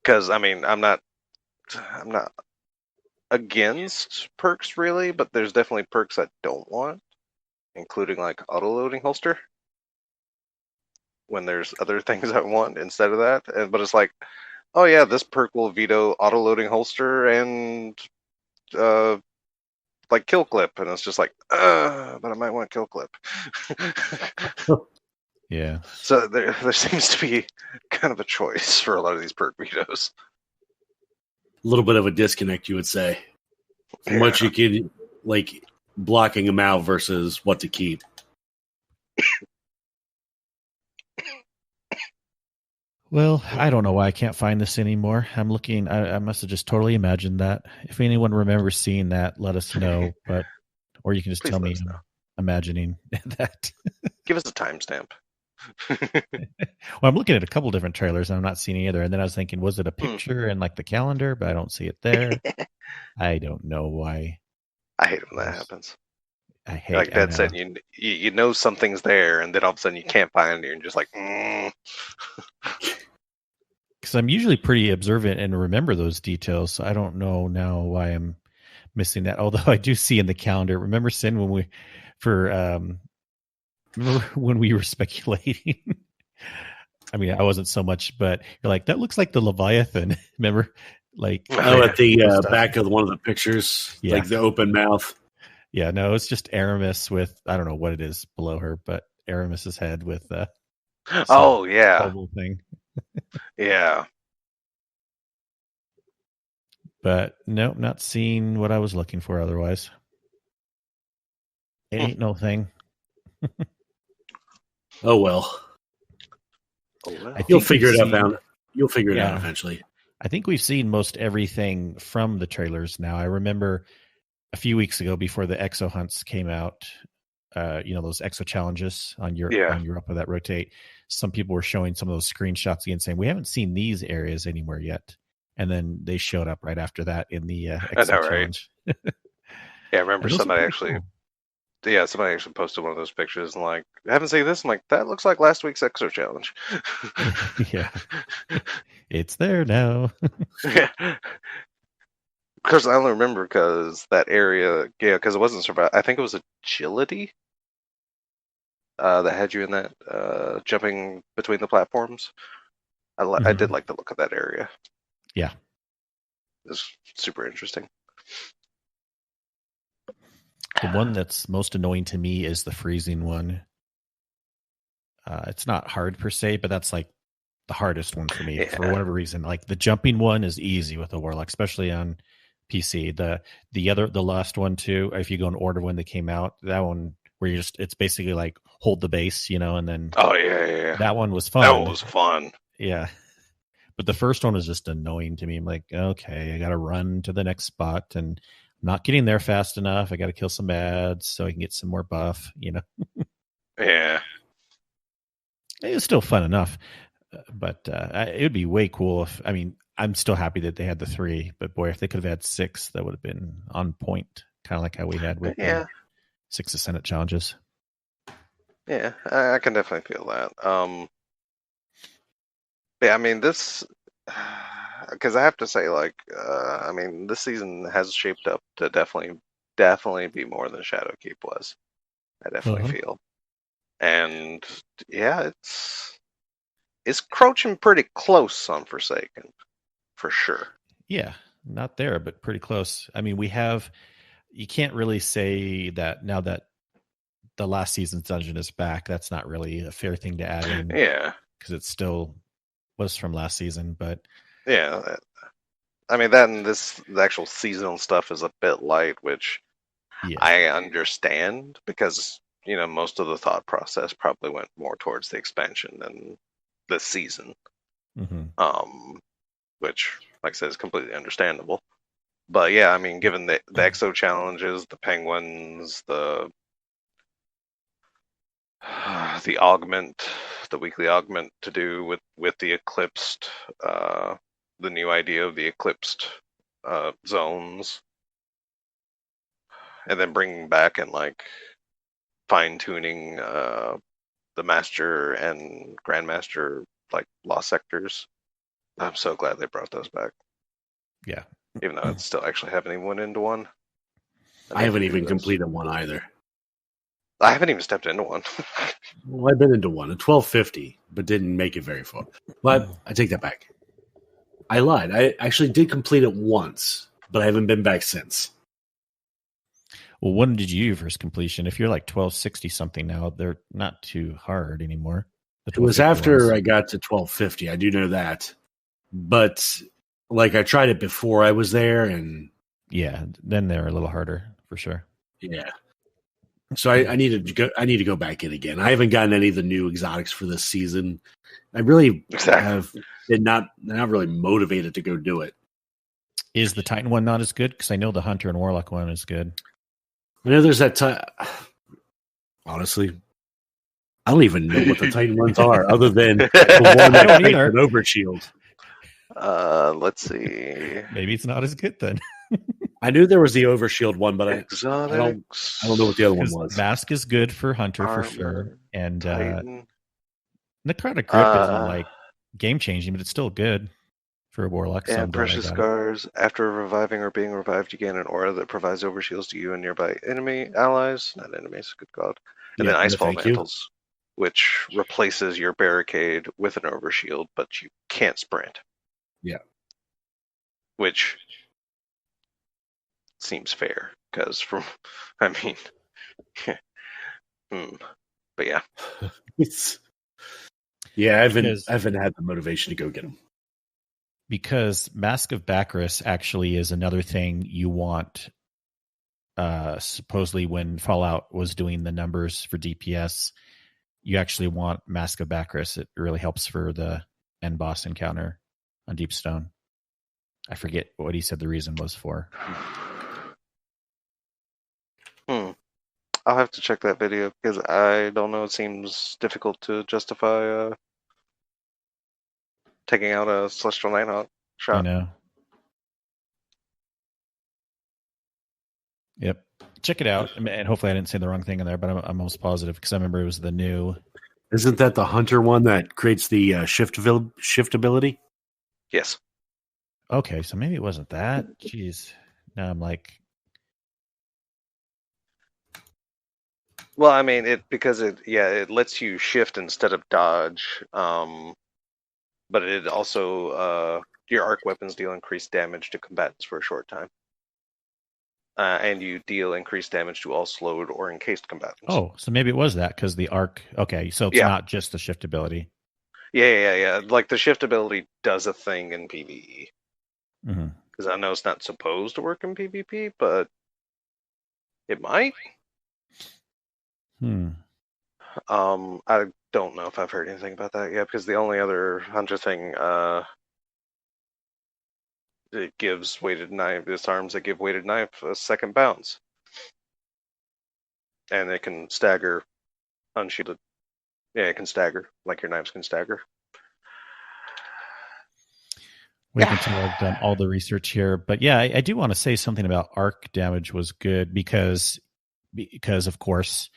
Because I mean, I'm not against perks really, but there's definitely perks I don't want, including like auto-loading holster. When there's other things I want instead of that, but it's like, oh yeah, this perk will veto auto-loading holster and like kill clip, and it's just like, but I might want kill clip. Yeah. So there seems to be kind of a choice for a lot of these perk vetoes. A little bit of a disconnect, you would say. How much you can like blocking them out versus what to keep. Well, I don't know why I can't find this anymore. I'm looking. I must have just totally imagined that. If anyone remembers seeing that, let us know. Or you can just tell me I'm imagining that. Give us a timestamp. Well, I'm looking at a couple different trailers and I'm not seeing either. And then I was thinking, was it a picture in like the calendar? But I don't see it there. I don't know why. I hate when that happens. I hate like that said, you know something's there, and then all of a sudden you can't find it, and you're just like, Because I'm usually pretty observant and remember those details. So I don't know now why I'm missing that. Although I do see in the calendar. Remember, Sin, when we were speculating? I mean, I wasn't so much, but you're like, that looks like the Leviathan. Remember? Like, at the back of one of the pictures, like the open mouth. Yeah, no, it's just Aramis with, I don't know what it is below her, but Aramis's head with oh yeah, bubble thing. Yeah. But nope, not seeing what I was looking for otherwise. It ain't no thing. Oh well. You'll figure it out. You'll figure it out eventually. I think we've seen most everything from the trailers now. I remember a few weeks ago before the exo hunts came out, those exo challenges on Europa that rotate. Some people were showing some of those screenshots again saying, we haven't seen these areas anywhere yet. And then they showed up right after that in the exo challenge. Yeah, I remember somebody actually posted one of those pictures and like, I haven't seen this. I'm like, that looks like last week's exo challenge. Yeah. It's there now. Because I only remember because that area, yeah, because it wasn't survival. I think it was agility that had you in that jumping between the platforms. I did like the look of that area. Yeah. It's super interesting. The one that's most annoying to me is the freezing one. It's not hard per se, but that's like the hardest one for me for whatever reason. Like the jumping one is easy with the Warlock, especially on PC. The last one too, if you go in order when they came out, that one where it's basically like hold the base, and then that one was fun. That was fun. Yeah. But the first one was just annoying to me. I'm like, okay, I got to run to the next spot and I'm not getting there fast enough. I got to kill some ads so I can get some more buff, Yeah. It was still fun enough, but it would be way cool if, I'm still happy that they had the 3, but boy, if they could have had 6, that would have been on point, kind of like how we had with the 6 Ascendant challenges. Yeah, I can definitely feel that. Yeah, this, because I have to say, this season has shaped up to definitely be more than Shadowkeep was. I definitely feel. And yeah, it's crouching pretty close on Forsaken, for sure. Yeah, not there, but pretty close. You can't really say that now that the last season's dungeon is back. That's not really a fair thing to add in. Yeah. Because it still was from last season, but... Yeah. That and the actual seasonal stuff is a bit light, which I understand because... most of the thought process probably went more towards the expansion than the season. Which, like I said, is completely understandable. But yeah, given the exo challenges, the penguins, the augment, the weekly augment to do with the eclipsed, the new idea of the eclipsed zones, and then bringing back and fine-tuning the master and grandmaster lost sectors. I'm so glad they brought those back. Yeah, even though I still actually haven't even went into one. I haven't even completed one either. I haven't even stepped into one. Well, I've been into one, a 1250, but didn't make it very far. But I take that back. I lied. I actually did complete it once, but I haven't been back since. Well, when did you first completion? If you're 1260 something now, they're not too hard anymore. It was after I got to 1250. I do know that. But I tried it before I was there, and yeah, then they're a little harder for sure. Yeah. So I need to go back in again. I haven't gotten any of the new exotics for this season. I really have been not really motivated to go do it. Is the Titan one not as good? Because I know the Hunter and Warlock one is good. I know there's that. Honestly, I don't even know what the Titan ones are, other than the one that takes an overshield. Let's see. Maybe it's not as good then. I knew there was the overshield one, but I don't know what the other one was. Mask is good for Hunter for sure, and Necrotic Grip isn't game changing, but it's still good for a Warlock. Yeah, Precious Scars. After reviving or being revived, you gain an aura that provides overshields to you and nearby enemy allies. Not enemies, good God. And then Icefall Mantles, which replaces your barricade with an overshield, but you can't sprint. Yeah. Which seems fair, because but yeah. Yeah, I haven't had the motivation to go get them. Because Mask of Bacchus actually is another thing you want. Supposedly, when Fallout was doing the numbers for DPS, you actually want Mask of Bacchus. It really helps for the end boss encounter on Deepstone. I forget what he said the reason was for. I'll have to check that video because I don't know. It seems difficult to justify taking out a Celestial Nighthawk shot. I know. Yep. Check it out. And hopefully I didn't say the wrong thing in there, but I'm almost positive because I remember it was the new. Isn't that the Hunter one that creates the shift ability? Yes. Okay, so maybe it wasn't that. Jeez. Now I'm like, Well, I mean, it lets you shift instead of dodge. But it also your arc weapons deal increased damage to combatants for a short time. And you deal increased damage to all slowed or encased combatants. oh, so maybe it was that because the arc. Okay, so it's Yeah. not just the shift ability. Yeah. Like the shift ability does a thing in PvE. Because I know it's not supposed to work in PvP, but it might. I don't know if I've heard anything about that yet, because the only other hunter thing it gives weighted knife, disarms that give weighted knife a second bounce. And it can stagger unshielded. Yeah, it can stagger, like your knives can stagger. Wait until I've done all the research here. But yeah, I do want to say something about arc damage was good because of course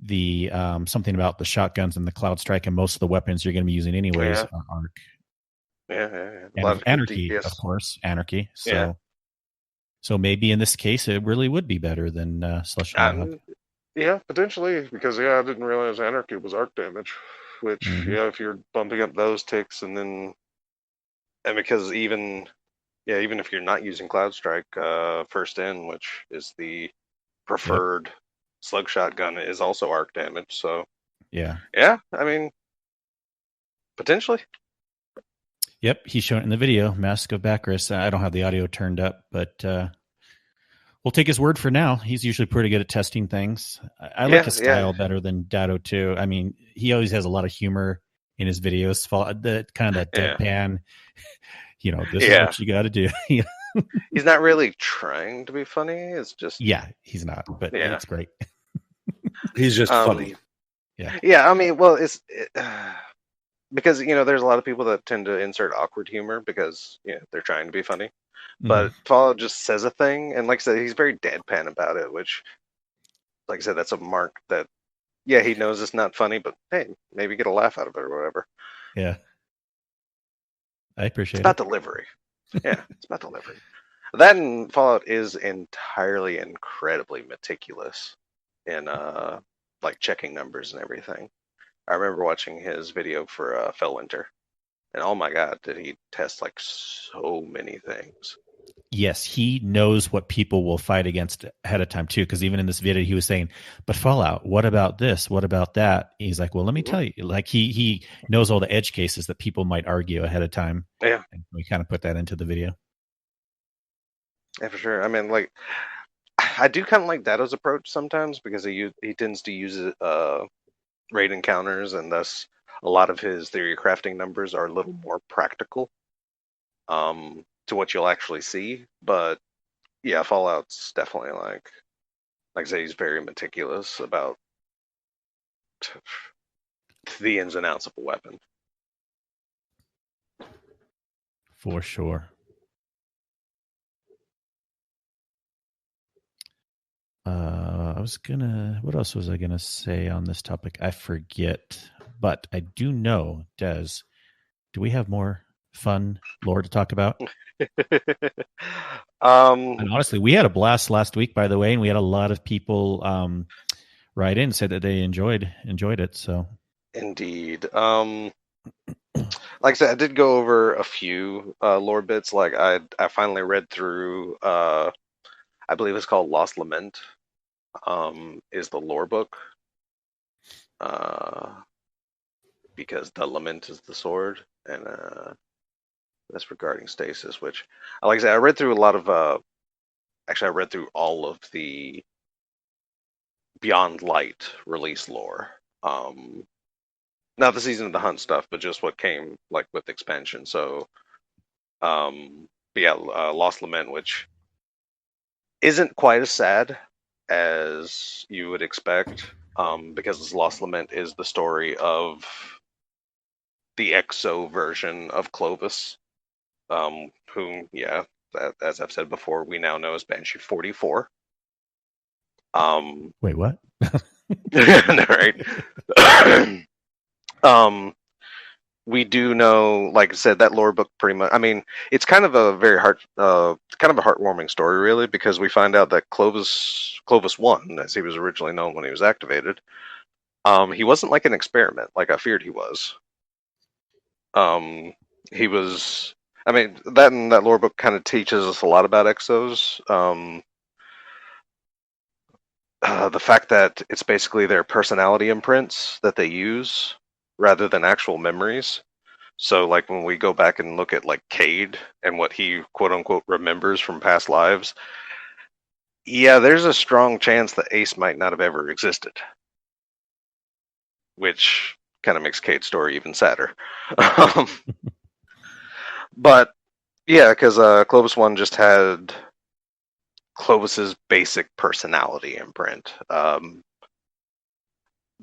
the something about the shotguns and the cloud strike and most of the weapons you're going to be using anyways are arc. Yeah. And of anarchy, of course, anarchy. So maybe in this case it really would be better than Slush. Yeah, potentially, because I didn't realize anarchy was arc damage, which if you're bumping up those ticks and because even if you're not using Cloud Strike, first in, which is the preferred slug shotgun, is also arc damage. So yeah, I mean, potentially. Yep, he's shown it in the video, Mask of Bacchus. I don't have the audio turned up, but we'll take his word for now. He's usually pretty good at testing things. I like his style better than Dado too. I mean, he always has a lot of humor in his videos. The kind of that deadpan. This is what you got to do. He's not really trying to be funny. It's just he's not, but it's great. He's just funny. Yeah. I mean, well, because there's a lot of people that tend to insert awkward humor because they're trying to be funny. But Fallout just says a thing, and like I said, he's very deadpan about it, which, like I said, that's a mark that he knows it's not funny, but hey, maybe get a laugh out of it or whatever. Yeah, I appreciate it. It's about delivery. Yeah, it's about delivery. That and Fallout is entirely incredibly meticulous in like checking numbers and everything. I remember watching his video for Fellwinter, and oh my god, did he test like so many things. Yes, he knows what people will fight against ahead of time too, because even in this video he was saying, but Fallout, what about this? What about that? He's like, well, let me tell you. Like he knows all the edge cases that people might argue ahead of time. Yeah. And we kind of put that into the video. Yeah, for sure. I mean, like, I do kind of like Dado's approach sometimes because he tends to use raid encounters, and thus a lot of his theory crafting numbers are a little more practical to what you'll actually see. But yeah, Fallout's definitely like I say, he's very meticulous about the ins and outs of a weapon. For sure. What else was I gonna say on this topic? I forget, but I do know, Des, do we have more fun lore to talk about? And honestly, we had a blast last week, by the way, and we had a lot of people write in and said that they enjoyed it. So indeed. Like I said, I did go over a few lore bits. Like I finally read through I believe it's called Lost Lament, is the lore book. Because the lament is the sword, and that's regarding stasis, which, like I said, I read through a lot of actually I read through all of the Beyond Light release lore. Not the Season of the Hunt stuff, but just what came like with expansion. So Lost Lament, which isn't quite as sad as you would expect, because Lost Lament is the story of the EXO version of Clovis, whom, as I've said before, we now know as Banshee 44. Wait, what? Right. we do know, like I said, that lore book pretty much. I mean, it's kind of a very kind of a heartwarming story, really, because we find out that Clovis One, as he was originally known when he was activated, he wasn't like an experiment, like I feared he was. He was. I mean, that lore book kind of teaches us a lot about exos. The fact that it's basically their personality imprints that they use rather than actual memories. So, like, when we go back and look at, like, Cade and what he, quote-unquote, remembers from past lives, yeah, there's a strong chance that Ace might not have ever existed. Which kind of makes Cade's story even sadder. But, yeah, because Clovis 1 just had Clovis's basic personality imprint.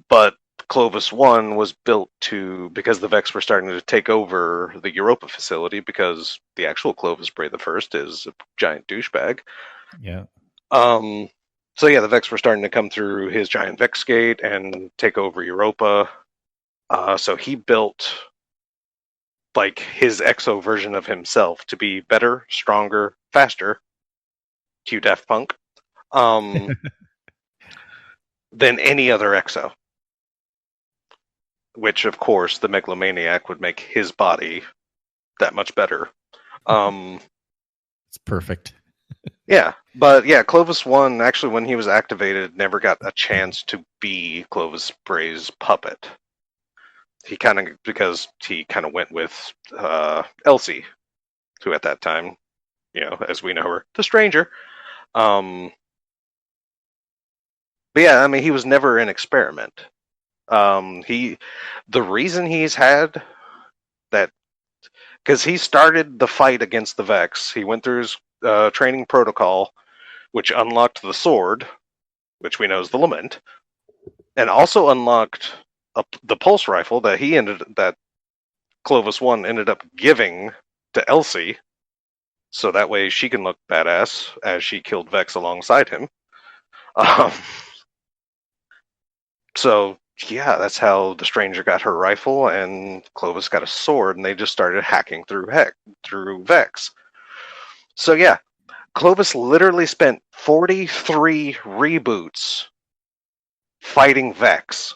But Clovis 1 was built because the Vex were starting to take over the Europa facility, because the actual Clovis Bray the First is a giant douchebag. Yeah. So yeah, the Vex were starting to come through his giant Vex gate and take over Europa. So he built like his exo version of himself to be better, stronger, faster. Cue Daft Punk. Than any other exo. Which, of course, the megalomaniac would make his body that much better. It's perfect. Yeah, but yeah, Clovis 1, actually, when he was activated, never got a chance to be Clovis Bray's puppet. Because he kind of went with Elsie, who at that time, as we know her, the Stranger. But yeah, I mean, he was never an experiment. The reason he's had that, because he started the fight against the Vex. He went through his training protocol, which unlocked the sword, which we know is the Lament, and also unlocked the pulse rifle that Clovis 1 ended up giving to Elsie, so that way she can look badass as she killed Vex alongside him. So yeah, that's how the Stranger got her rifle and Clovis got a sword, and they just started hacking through Vex. So yeah, Clovis literally spent 43 reboots fighting Vex.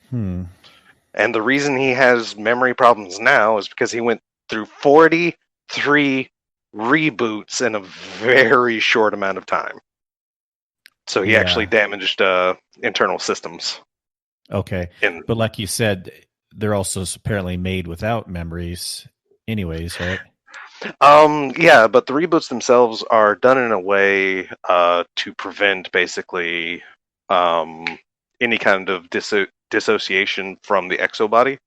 And the reason he has memory problems now is because he went through 43 reboots in a very short amount of time. So he actually damaged internal systems. Okay. But like you said, they're also apparently made without memories anyways, right? Yeah, but the reboots themselves are done in a way to prevent basically any kind of dissociation from the exobody.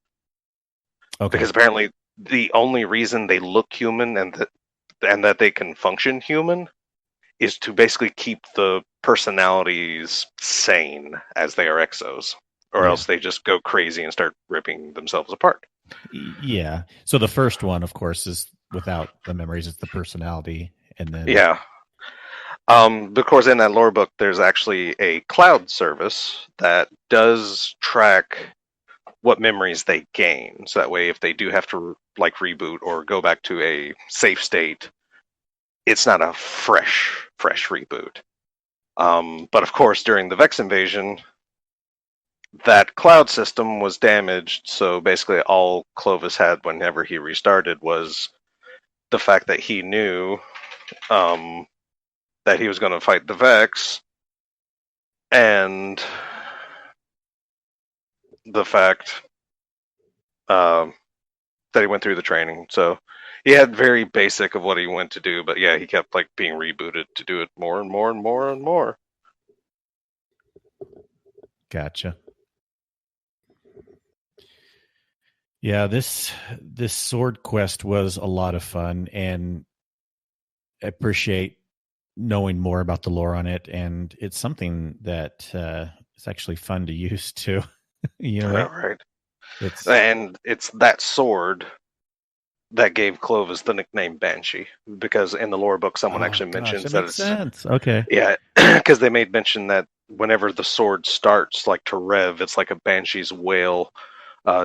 Okay. Because apparently the only reason they look human and that they can function human is to basically keep the personalities sane as they are exos, or else they just go crazy and start ripping themselves apart. Yeah. So the first one, of course, is without the memories. It's the personality, and then of course, in that lore book, there's actually a cloud service that does track what memories they gain. So that way, if they do have to like reboot or go back to a safe state, it's not a fresh reboot. But of course, during the Vex invasion, that cloud system was damaged. So basically, all Clovis had whenever he restarted was the fact that he knew that he was going to fight the Vex, and the fact that he went through the training. So he had very basic of what he went to do, but yeah, he kept like being rebooted to do it more and more and more and more. Gotcha. Yeah, this sword quest was a lot of fun, and I appreciate knowing more about the lore on it, and it's something that is actually fun to use too. Right? It's that sword that gave Clovis the nickname Banshee, because in the lore book, someone actually mentions that makes sense. Okay. Yeah, because they made mention that whenever the sword starts, like to rev, it's like a banshee's wail,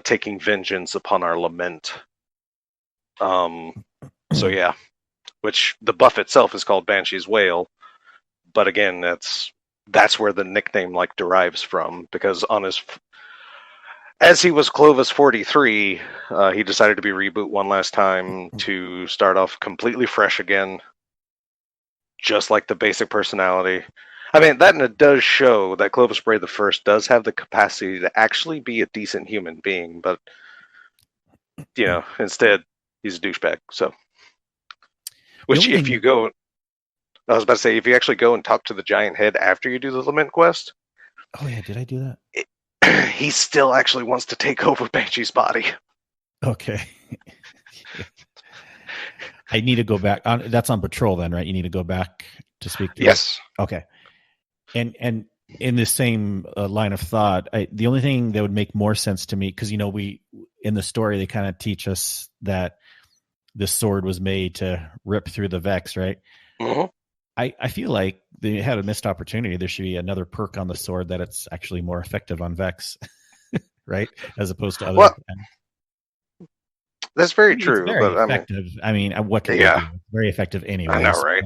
taking vengeance upon our lament. So yeah, which the buff itself is called Banshee's Wail, but again, that's where the nickname like derives from, because on his as he was Clovis 43, he decided to be reboot one last time to start off completely fresh again, just like the basic personality. I mean, that and it does show that Clovis Bray the First does have the capacity to actually be a decent human being, but instead he's a douchebag. So, which if you go, I was about to say, if you actually go and talk to the giant head after you do the Lament quest. Oh yeah, did I do that? He still actually wants to take over Banshee's body. Okay. I need to go back. That's on patrol then, right? You need to go back to speak to Yes. It? Okay. And in the same line of thought, the only thing that would make more sense to me, because, we in the story, they kind of teach us that this sword was made to rip through the Vex, right? Mm-hmm. I feel like they had a missed opportunity. There should be another perk on the sword that it's actually more effective on Vex, right? As opposed to other. Well, that's very true. It's very but effective. What can they do? It's very effective anyways. I know, right?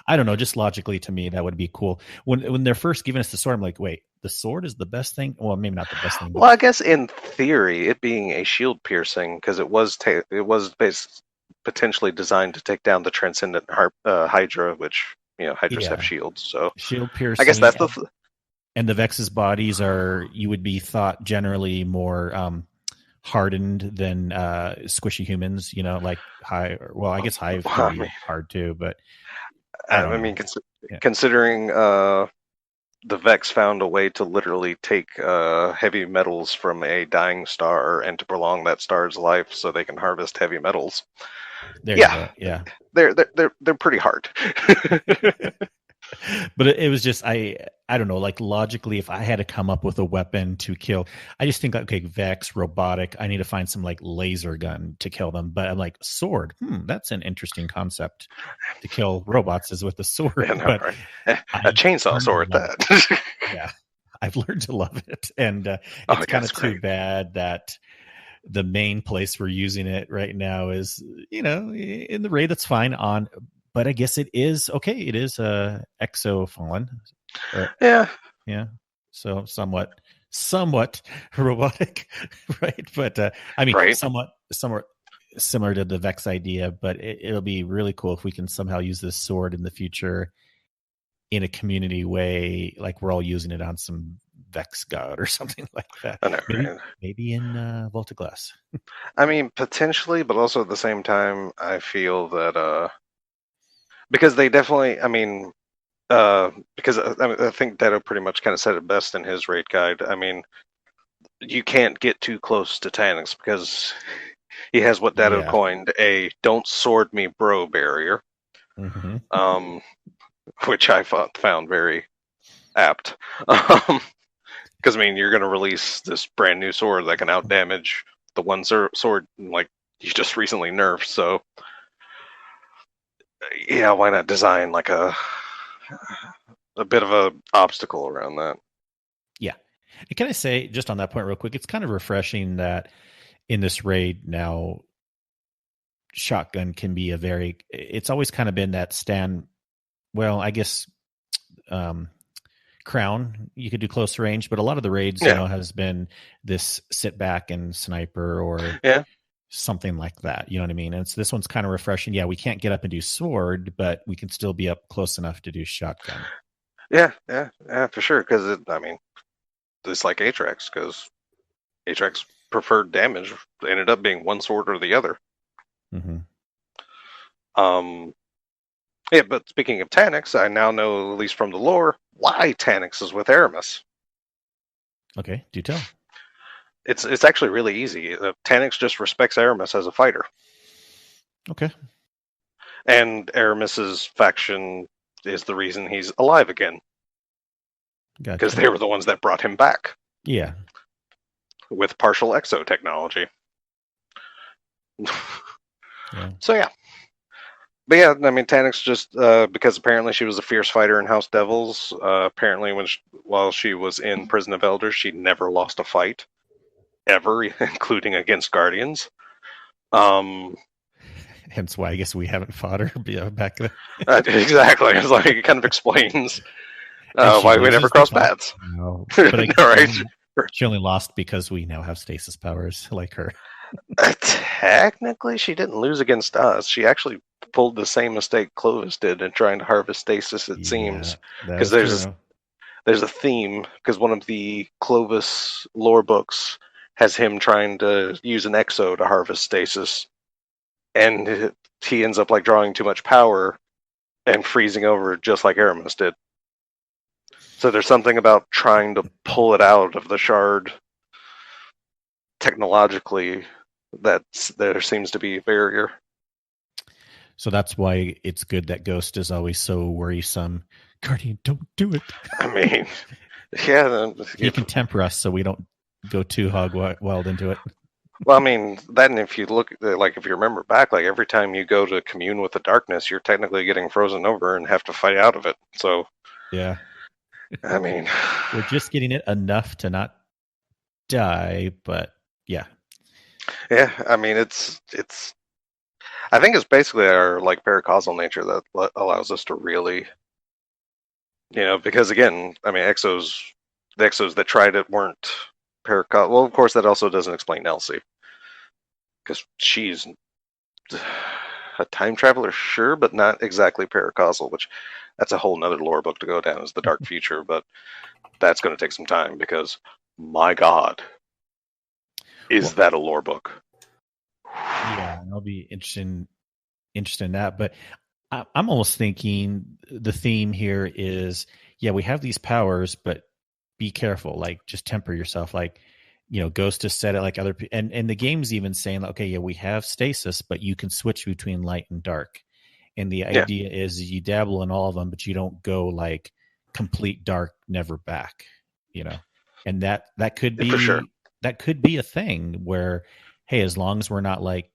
I don't know. Just logically, to me, that would be cool. When they're first giving us the sword, I'm like, wait, the sword is the best thing? Well, maybe not the best thing. Well, I guess in theory, it being a shield piercing, because it was potentially designed to take down the Transcendent Hydra, which Hydras have shields. So shield piercing. I guess that's and the Vex's bodies you would be thought generally more hardened than squishy humans. Like Hive. Well, I guess Hive can be hard too, but considering the Vex found a way to literally take heavy metals from a dying star and to prolong that star's life so they can harvest heavy metals. Yeah. They're pretty hard. But it was just I don't know, like logically, if I had to come up with a weapon to kill, I just think, okay, Vex, robotic, I need to find some like laser gun to kill them. But I'm like, sword, that's an interesting concept to kill robots is with the sword. Yeah, no, but right. A chainsaw sword, that. Yeah, I've learned to love it, and it's kind of too bad that the main place we're using it right now is in the raid. That's fine on. But I guess it is okay. It is exo fallen. Yeah. So somewhat robotic, right? But somewhat similar to the Vex idea. But it'll be really cool if we can somehow use this sword in the future in a community way, like we're all using it on some Vex god or something like that. I know, maybe in Volta Glass. I mean, potentially, but also at the same time, I feel that. Because they definitely, because I think Dedo pretty much kind of said it best in his raid guide. I mean, you can't get too close to Tanix because he has what Dedo coined a "don't sword me, bro" barrier, which I found very apt. Because you're going to release this brand new sword that can outdamage the one sword like you just recently nerfed, so. Yeah, why not design like a bit of a obstacle around that? Yeah. And can I say, just on that point real quick, it's kind of refreshing that in this raid now, shotgun can be it's always kind of been that crown, you could do close range, but a lot of the raids, has been this sit back and sniper or something like that. You know what I mean? And so this one's kind of refreshing. Yeah, we can't get up and do sword, but we can still be up close enough to do shotgun. Yeah, for sure. Because it's like Atrax, because Atrax preferred damage ended up being one sword or the other. Yeah, but speaking of Tanix, I now know, at least from the lore, why Tanix is with Aramis. Okay, do tell. It's actually really easy. Tanix just respects Aramis as a fighter. Okay. And Aramis's faction is the reason he's alive again. Gotcha. Because they were the ones that brought him back. Yeah. With partial exo technology. Yeah. So yeah. But yeah, I mean, Taniks just because apparently she was a fierce fighter in House Devils. Apparently, while she was in Prison of Elders, she never lost a fight ever, including against Guardians. Hence why I guess we haven't fought her back then. Exactly. It's like it kind of explains why we never crossed paths. No, but right. She only lost because we now have stasis powers like her. Technically, she didn't lose against us. She actually pulled the same mistake Clovis did in trying to harvest stasis, it seems. Because there's a theme, because one of the Clovis lore books has him trying to use an exo to harvest stasis. And he ends up like drawing too much power and freezing over just like Aramis did. So there's something about trying to pull it out of the shard technologically that there seems to be a barrier. So that's why it's good that Ghost is always so worrisome. Guardian, don't do it. I mean, yeah. He can temper us so we don't go too hog wild into it. Well, I mean, then if you look, like if you remember back, like every time you go to commune with the darkness, you're technically getting frozen over and have to fight out of it. So, yeah. I mean, we're just getting it enough to not die, but yeah. Yeah, I mean, it's. I think it's basically our like paracausal nature that allows us to really, because again, I mean, the exos that tried it weren't paracausal. Well, of course, that also doesn't explain Elsie, because she's a time traveler, sure, but not exactly paracausal. Which that's a whole nother lore book to go down, is the Dark Future, but that's going to take some time because, my God, that a lore book? Yeah, I'll be interested in that. But I'm almost thinking the theme here is, yeah, we have these powers, but be careful. Like, just temper yourself. Like, Ghost has said it, like other people, and the game's even saying, okay, yeah, we have stasis, but you can switch between light and dark. And the idea is you dabble in all of them, but you don't go like complete dark, never back. And that could be for sure. That could be a thing where, hey, as long as we're not like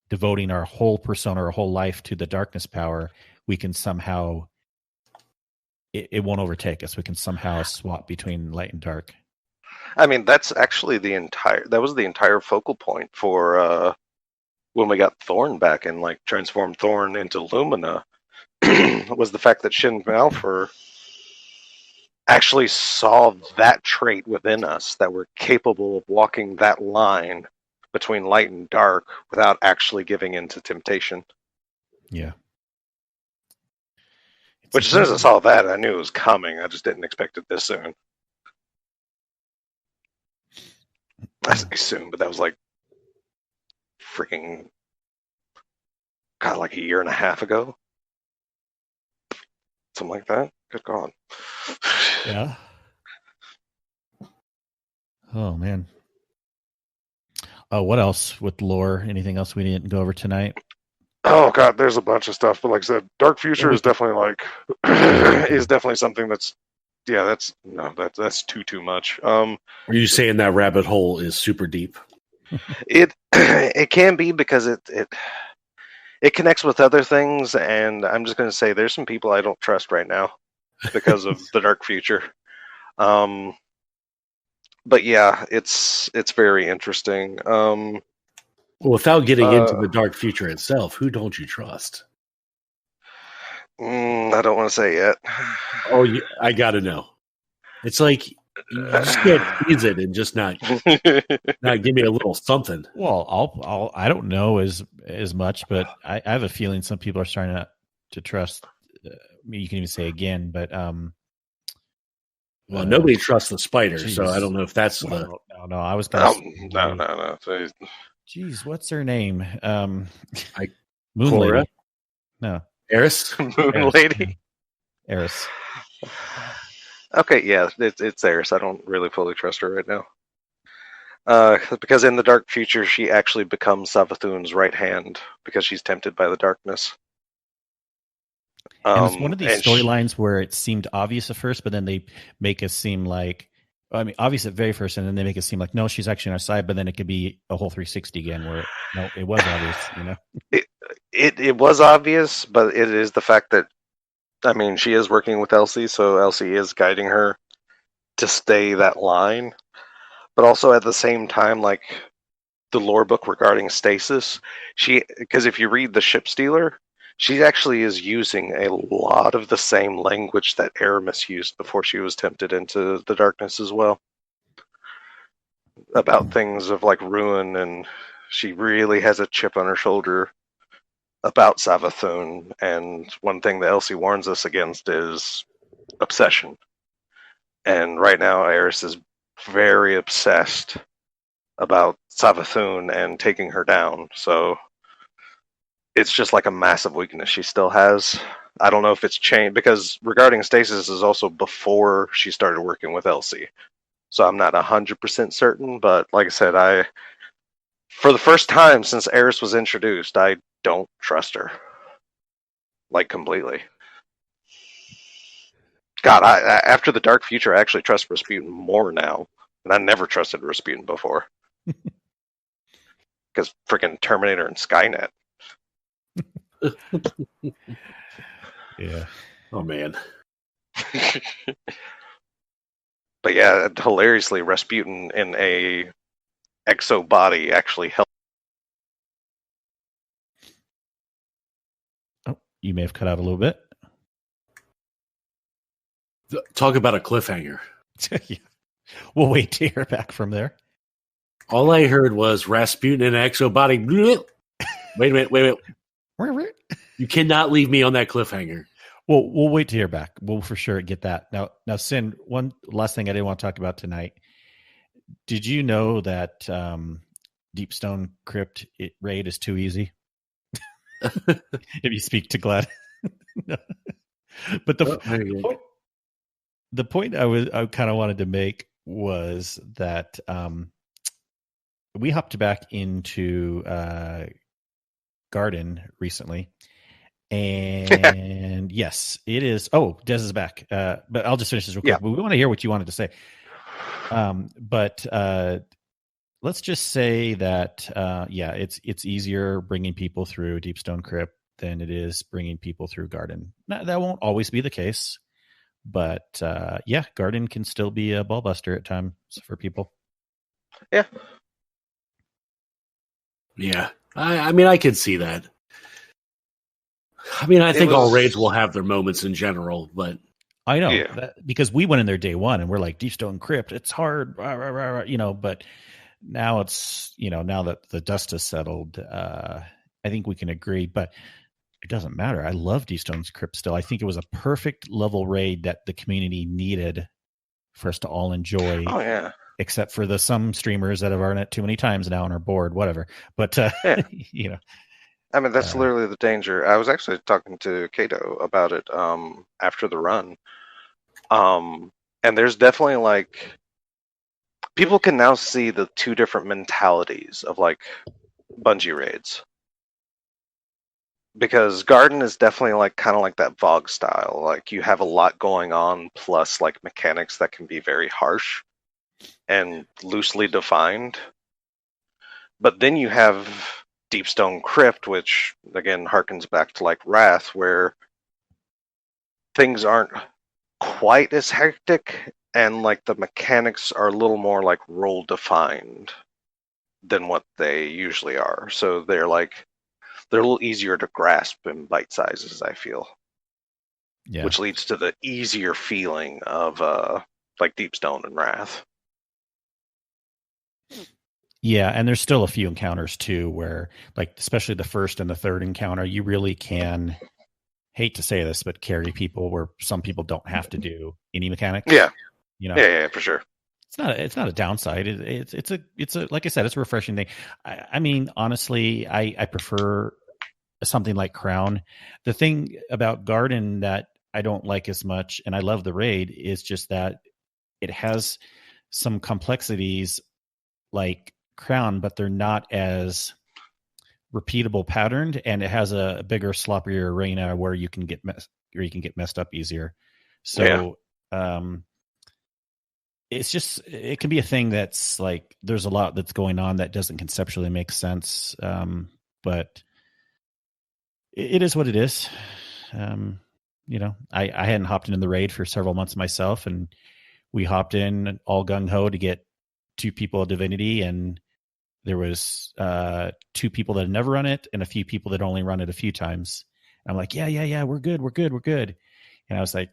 devoting our whole persona, our whole life to the darkness power, we can somehow, it won't overtake us. We can somehow swap between light and dark. I mean, that's actually that was the entire focal point for when we got Thorn back and like transformed Thorn into Lumina, was the fact that Shin Malphur actually saw that trait within us, that we're capable of walking that line between light and dark without actually giving in to temptation. Yeah. Which, as soon as I saw that, I knew it was coming. I just didn't expect it this soon. I say soon, but that was like freaking, God, like a year and a half ago. Something like that. Good God. Yeah. Oh, man. What else with lore? Anything else we didn't go over tonight? Oh God, there's a bunch of stuff, but like I said, Dark Future is definitely something that's that's too much. Are you saying that rabbit hole is super deep? It can be, because it connects with other things, and I'm just going to say there's some people I don't trust right now because of the Dark Future. But yeah, it's very interesting. Without getting into the Dark Future itself, who don't you trust? I don't want to say yet. Oh, I got to know. It's like you just can't tease it and just not give me a little something. Well, I don't know as much, but I have a feeling some people are starting to trust. You can even say again, but well, nobody trusts the spider, geez. So I don't know if that's no. I was going to no. Geez, what's her name? Moon Cora? Lady. No, Eris. Moon Lady. Eris. Okay, yeah, it's Eris. I don't really fully trust her right now. Because in the Dark Future, she actually becomes Savathun's right hand because she's tempted by the darkness. And it's one of these storylines where it seemed obvious at first, but then they make us seem like, I mean, obviously at very first, and then they make it seem like no, she's actually on our side, but then it could be a whole 360 again, where no, it was obvious, you know. It was obvious, but it is the fact that I mean she is working with Elsie, so Elsie is guiding her to stay that line. But also at the same time, like the lore book regarding stasis, because if you read the Ship Stealer, she actually is using a lot of the same language that Aramis used before she was tempted into the darkness as well. About things of like ruin, and she really has a chip on her shoulder about Savathun. And one thing that Elsie warns us against is obsession. And right now, Eris is very obsessed about Savathun and taking her down. So it's just like a massive weakness she still has. I don't know if it's changed, because regarding stasis is also before she started working with Elsie. So I'm not 100% certain, but like I said, for the first time since Eris was introduced, I don't trust her. Like, completely. God, after the Dark Future, I actually trust Rasputin more now. And I never trusted Rasputin before. Because freaking Terminator and Skynet. Yeah. Oh, man. But yeah, hilariously, Rasputin in a exo body actually helped. Oh, you may have cut out a little bit. Talk about a cliffhanger. Yeah. We'll wait to hear back from there. All I heard was Rasputin in an exo body. Wait a minute. You cannot leave me on that cliffhanger. Well, we'll wait to hear back. We'll for sure get that. Now, Sin, one last thing I didn't want to talk about tonight. Did you know that Deepstone Crypt raid is too easy? If you speak to Glad. No. But the point I kind of wanted to make was that we hopped back into Garden recently. And yes, it is. Oh, Des is back. But I'll just finish this real quick. Yeah. But we want to hear what you wanted to say. But let's just say that, it's easier bringing people through Deepstone Crypt than it is bringing people through Garden. Now, that won't always be the case. But Garden can still be a ball buster at times for people. Yeah. Yeah. I mean, I could see that. I mean, I think all raids will have their moments in general, but I know because we went in there day one and we're like Deepstone Crypt, it's hard, but now it's, now that the dust has settled, I think we can agree, but it doesn't matter. I love Deepstone's Crypt still. I think it was a perfect level raid that the community needed for us to all enjoy. Oh, yeah. Except for some streamers that have run it too many times now and are bored, whatever. But, I mean, that's literally the danger. I was actually talking to Kato about it after the run. And there's definitely, like, people can now see the two different mentalities of, like, Bungie raids. Because Garden is definitely, like, kind of like that Vogue style. Like, you have a lot going on, plus, like, mechanics that can be very harsh and loosely defined. But then you have Deepstone Crypt, which again harkens back to like Wrath, where things aren't quite as hectic and like the mechanics are a little more like role defined than what they usually are. So they're a little easier to grasp in bite sizes, I feel. Yeah. Which leads to the easier feeling of like Deepstone and Wrath. Yeah, and there's still a few encounters too where, like, especially the first and the third encounter, you really can, hate to say this, but carry people where some people don't have to do any mechanics. Yeah, yeah, for sure. It's not a downside. It's a like I said, it's a refreshing thing. I mean, honestly, I prefer something like Crown. The thing about Garden that I don't like as much, and I love the raid, is just that it has some complexities like Crown, but they're not as repeatable patterned, and it has a bigger, sloppier arena where you can get messed up easier. So it can be a thing that's like there's a lot that's going on that doesn't conceptually make sense, but it is what it is. I hadn't hopped into the raid for several months myself, and we hopped in all gung ho to get 2 people of Divinity, and there was 2 people that had never run it and a few people that only run it a few times. And I'm like, yeah, we're good. And I was like,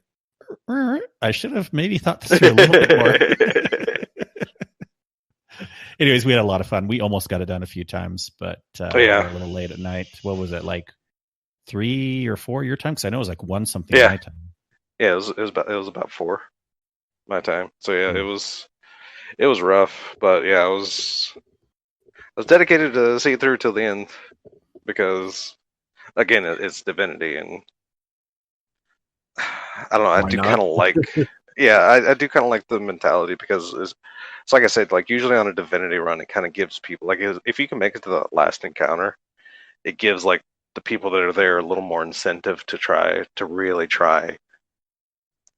I should have maybe thought this through a little bit more. Anyways, we had a lot of fun. We almost got it done a few times, but we were a little late at night. What was it, like 3 or 4 your time? Because I know it was like 1 something my time. Yeah, it was about 4 my time. So yeah, it was rough, but yeah, I was dedicated to see it through till the end because again, it's Divinity, and I don't know. I do kind of like, I do kind of like the mentality because it's like I said, like usually on a Divinity run, it kind of gives people like if you can make it to the last encounter, it gives like the people that are there a little more incentive to really try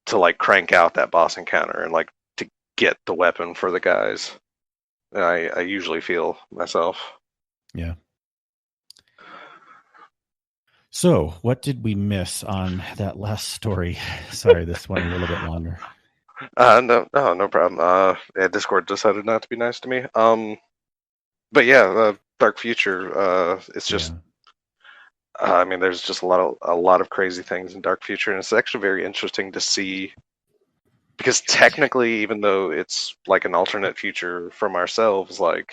to like crank out that boss encounter and like to get the weapon for the guys. And I usually feel myself. Yeah. So, what did we miss on that last story? Sorry, this went a little bit longer. No problem. Discord decided not to be nice to me. But yeah, Dark Future. It's just. Yeah. I mean, there's just a lot of crazy things in Dark Future, and it's actually very interesting to see. Because technically, even though it's like an alternate future from ourselves, like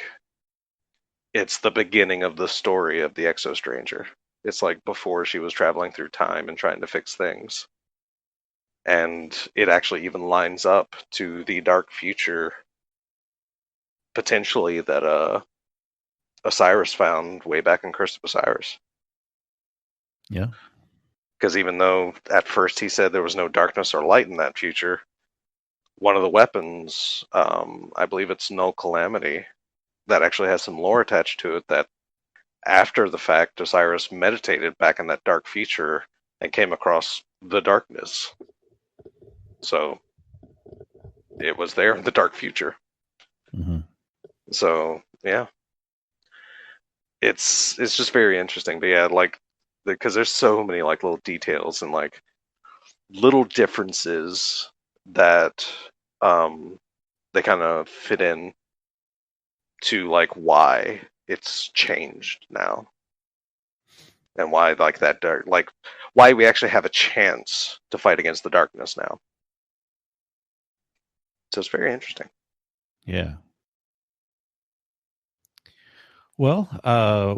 it's the beginning of the story of the Exo Stranger. It's like before she was traveling through time and trying to fix things. And it actually even lines up to the dark future potentially that Osiris found way back in Curse of Osiris. Yeah. Because even though at first he said there was no darkness or light in that future, one of the weapons, I believe it's Null Calamity, that actually has some lore attached to it that after the fact, Osiris meditated back in that dark future and came across the darkness. So it was there in the dark future. Mm-hmm. So yeah, it's just very interesting. But yeah, like because there's so many like little details and like little differences that they kind of fit in to like why it's changed now and why like that dark, like why we actually have a chance to fight against the darkness now. So it's very interesting. Yeah. Well,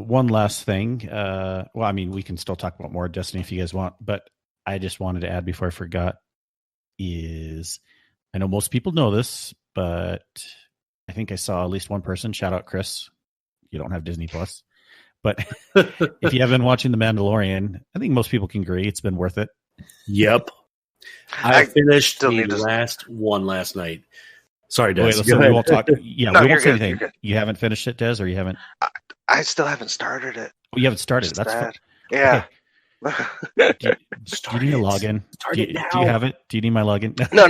one last thing. Well, I mean, we can still talk about more Destiny if you guys want, but I just wanted to add before I forgot is I know most people know this, but I think I saw at least one person, shout out Chris. You don't have Disney Plus, but if you have been watching The Mandalorian, I think most people can agree it's been worth it. Yep. I finished the last one last night. Sorry, Des. Wait, we won't talk. Yeah, no, we won't say anything. You haven't finished it, Des, or you haven't? I still haven't started it. Oh, you haven't started it. That's fun. Yeah. Okay. Do you need a login? Do you have it? Do you need my login? No.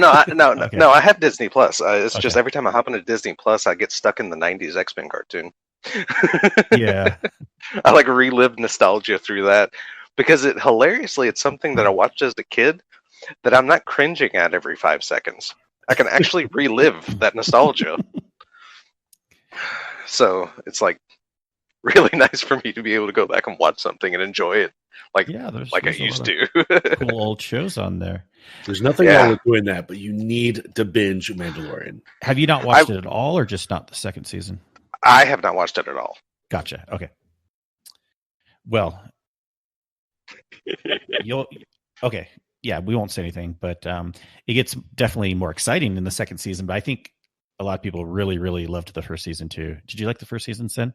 Okay. No, I have Disney Plus. It's just every time I hop into Disney Plus, I get stuck in the 90s X-Men cartoon. Yeah. I like relive nostalgia through that because it's something that I watched as a kid that I'm not cringing at every 5 seconds. I can actually relive that nostalgia. So it's like really nice for me to be able to go back and watch something and enjoy it like I used to. Cool old shows on there. There's nothing wrong with doing that, but you need to binge Mandalorian. Have you not watched it at all, or just not the second season? I have not watched it at all. Gotcha. Okay. Well, okay. Yeah, we won't say anything, but it gets definitely more exciting in the second season. But I think a lot of people really, really loved the first season too. Did you like the first season, Sin?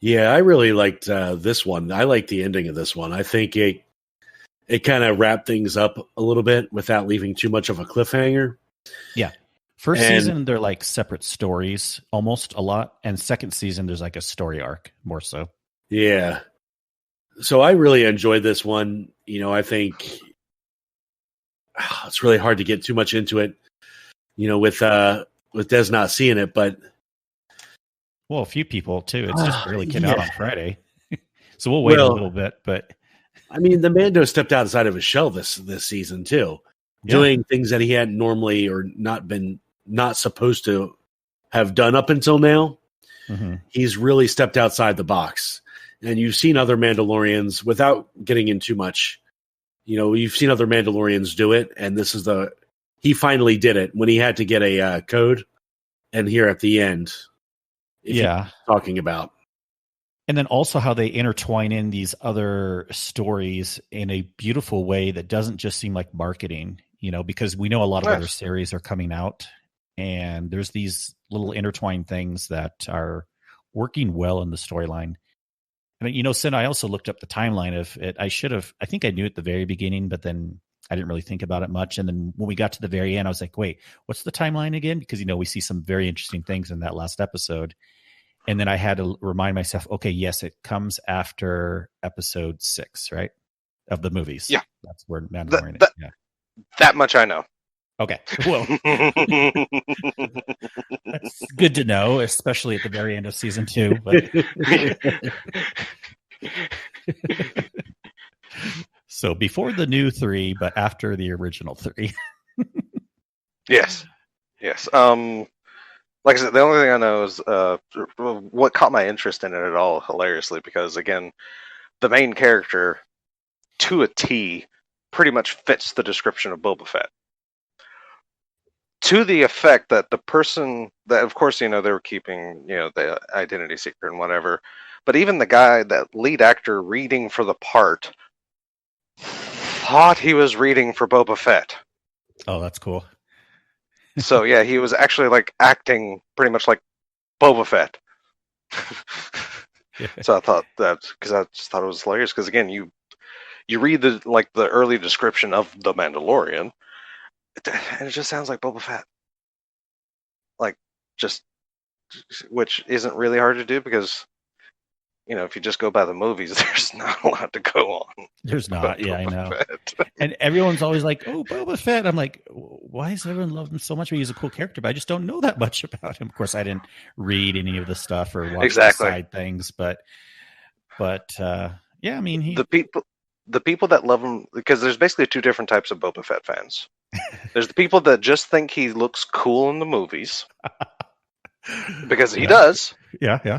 Yeah, I really liked this one. I liked the ending of this one. I think it kind of wrapped things up a little bit without leaving too much of a cliffhanger. Yeah. First season, they're like separate stories almost a lot. And second season, there's like a story arc more so. Yeah. So I really enjoyed this one. You know, I think it's really hard to get too much into it. with Des not seeing it, but a few people too. It's just barely came out on Friday, so we'll wait a little bit. But I mean, the Mando stepped outside of his shell this season too, doing things that he hadn't normally or not supposed to have done up until now. Mm-hmm. He's really stepped outside the box, and you've seen other Mandalorians without getting in too much. You've seen other Mandalorians do it, and this is he finally did it when he had to get a code. And here at the end, talking about. And then also how they intertwine in these other stories in a beautiful way that doesn't just seem like marketing, because we know a lot of other series are coming out, and there's these little intertwined things that are working well in the storyline. And, Sin, I also looked up the timeline of it. I think I knew at the very beginning, but then I didn't really think about it much. And then when we got to the very end, I was like, wait, what's the timeline again? Because, we see some very interesting things in that last episode. And then I had to remind myself, okay, yes, it comes after episode 6, right? Of the movies. Yeah. That's where Mandalorian is. Yeah. That much I know. Okay. Well, that's good to know, especially at the very end of season 2. But so before the new 3, but after the original 3. Yes. Like I said, the only thing I know is what caught my interest in it at all, hilariously, because, again, the main character, to a T, pretty much fits the description of Boba Fett. To the effect that the person that, of course, they were keeping, the identity secret and whatever, but even the guy, that lead actor reading for the part, thought he was reading for Boba Fett. Oh, that's cool. So, yeah, he was actually, acting pretty much like Boba Fett. So I thought that, because I just thought it was hilarious, because, again, you read the early description of The Mandalorian, and it just sounds like Boba Fett. Which isn't really hard to do, because, if you just go by the movies, there's not a lot to go on. There's not, yeah, I know. And everyone's always like, oh, Boba Fett. I'm like, why does everyone love him so much? He's a cool character, but I just don't know that much about him. Of course, I didn't read any of the stuff or watch the side things, but yeah, I mean, the people that love him, because there's basically 2 different types of Boba Fett fans. There's the people that just think he looks cool in the movies, because he does. Yeah.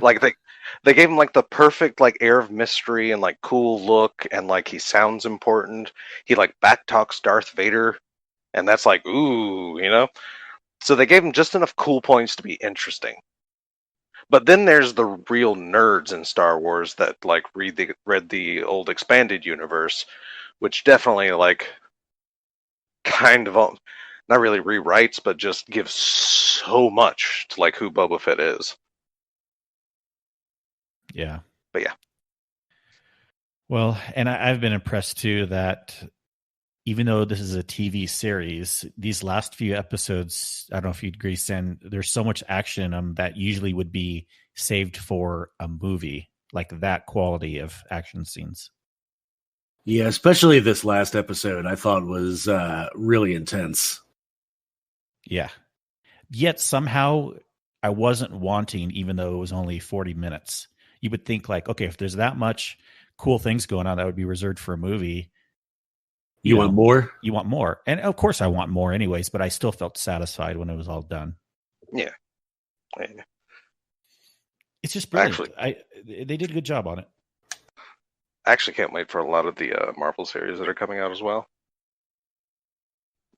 They gave him the perfect air of mystery and cool look, and he sounds important. He backtalks Darth Vader, and that's ooh, So they gave him just enough cool points to be interesting. But then there's the real nerds in Star Wars that read the old expanded universe, which definitely kind of not really rewrites, but just gives so much to who Boba Fett is. Yeah. But yeah. Well, and I've been impressed too that even though this is a TV series, these last few episodes, I don't know if you'd agree, Sen, there's so much action in them that usually would be saved for a movie, that quality of action scenes. Yeah, especially this last episode, I thought was really intense. Yeah. Yet somehow I wasn't wanting, even though it was only 40 minutes. You would think okay, if there's that much cool things going on, that would be reserved for a movie. You want more? You want more. And of course I want more anyways, but I still felt satisfied when it was all done. Yeah. It's just brilliant. They did a good job on it. I actually can't wait for a lot of the Marvel series that are coming out as well.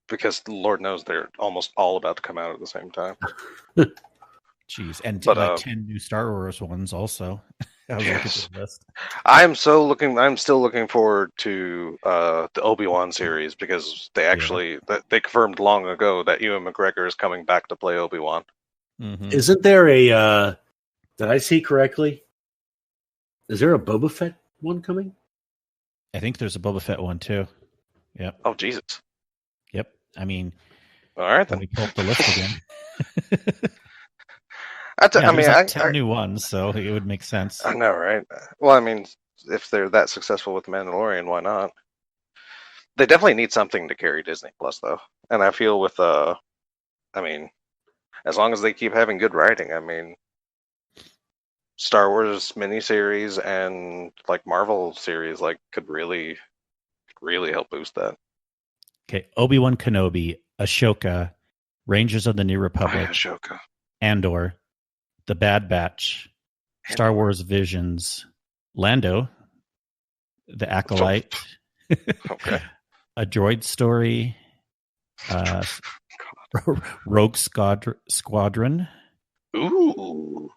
Because Lord knows they're almost all about to come out at the same time. Jeez, and 10 new Star Wars ones also. Yes. I'm still looking forward to the Obi-Wan series, because they actually they confirmed long ago that Ewan McGregor is coming back to play Obi-Wan. Mm-hmm. Isn't there a did I see correctly? Is there a Boba Fett one coming? I think there's a Boba Fett one too. Yep. Oh, Jesus. Yep. I mean, all right, then. Let me pull up the list again. I 10 new ones, so it would make sense. I know, right? Well, I mean, if they're that successful with The Mandalorian, why not? They definitely need something to carry Disney Plus, though. And I feel with I mean, as long as they keep having good writing, I mean, Star Wars miniseries and like Marvel series like could really help boost that. Okay, Obi-Wan Kenobi, Ashoka, Rangers of the New Oh Republic, yeah, Ashoka. Andor, The Bad Batch, Star Andor. Wars Visions, Lando, The Acolyte, Okay. A Droid Story, Rogue Squadron, Ooh.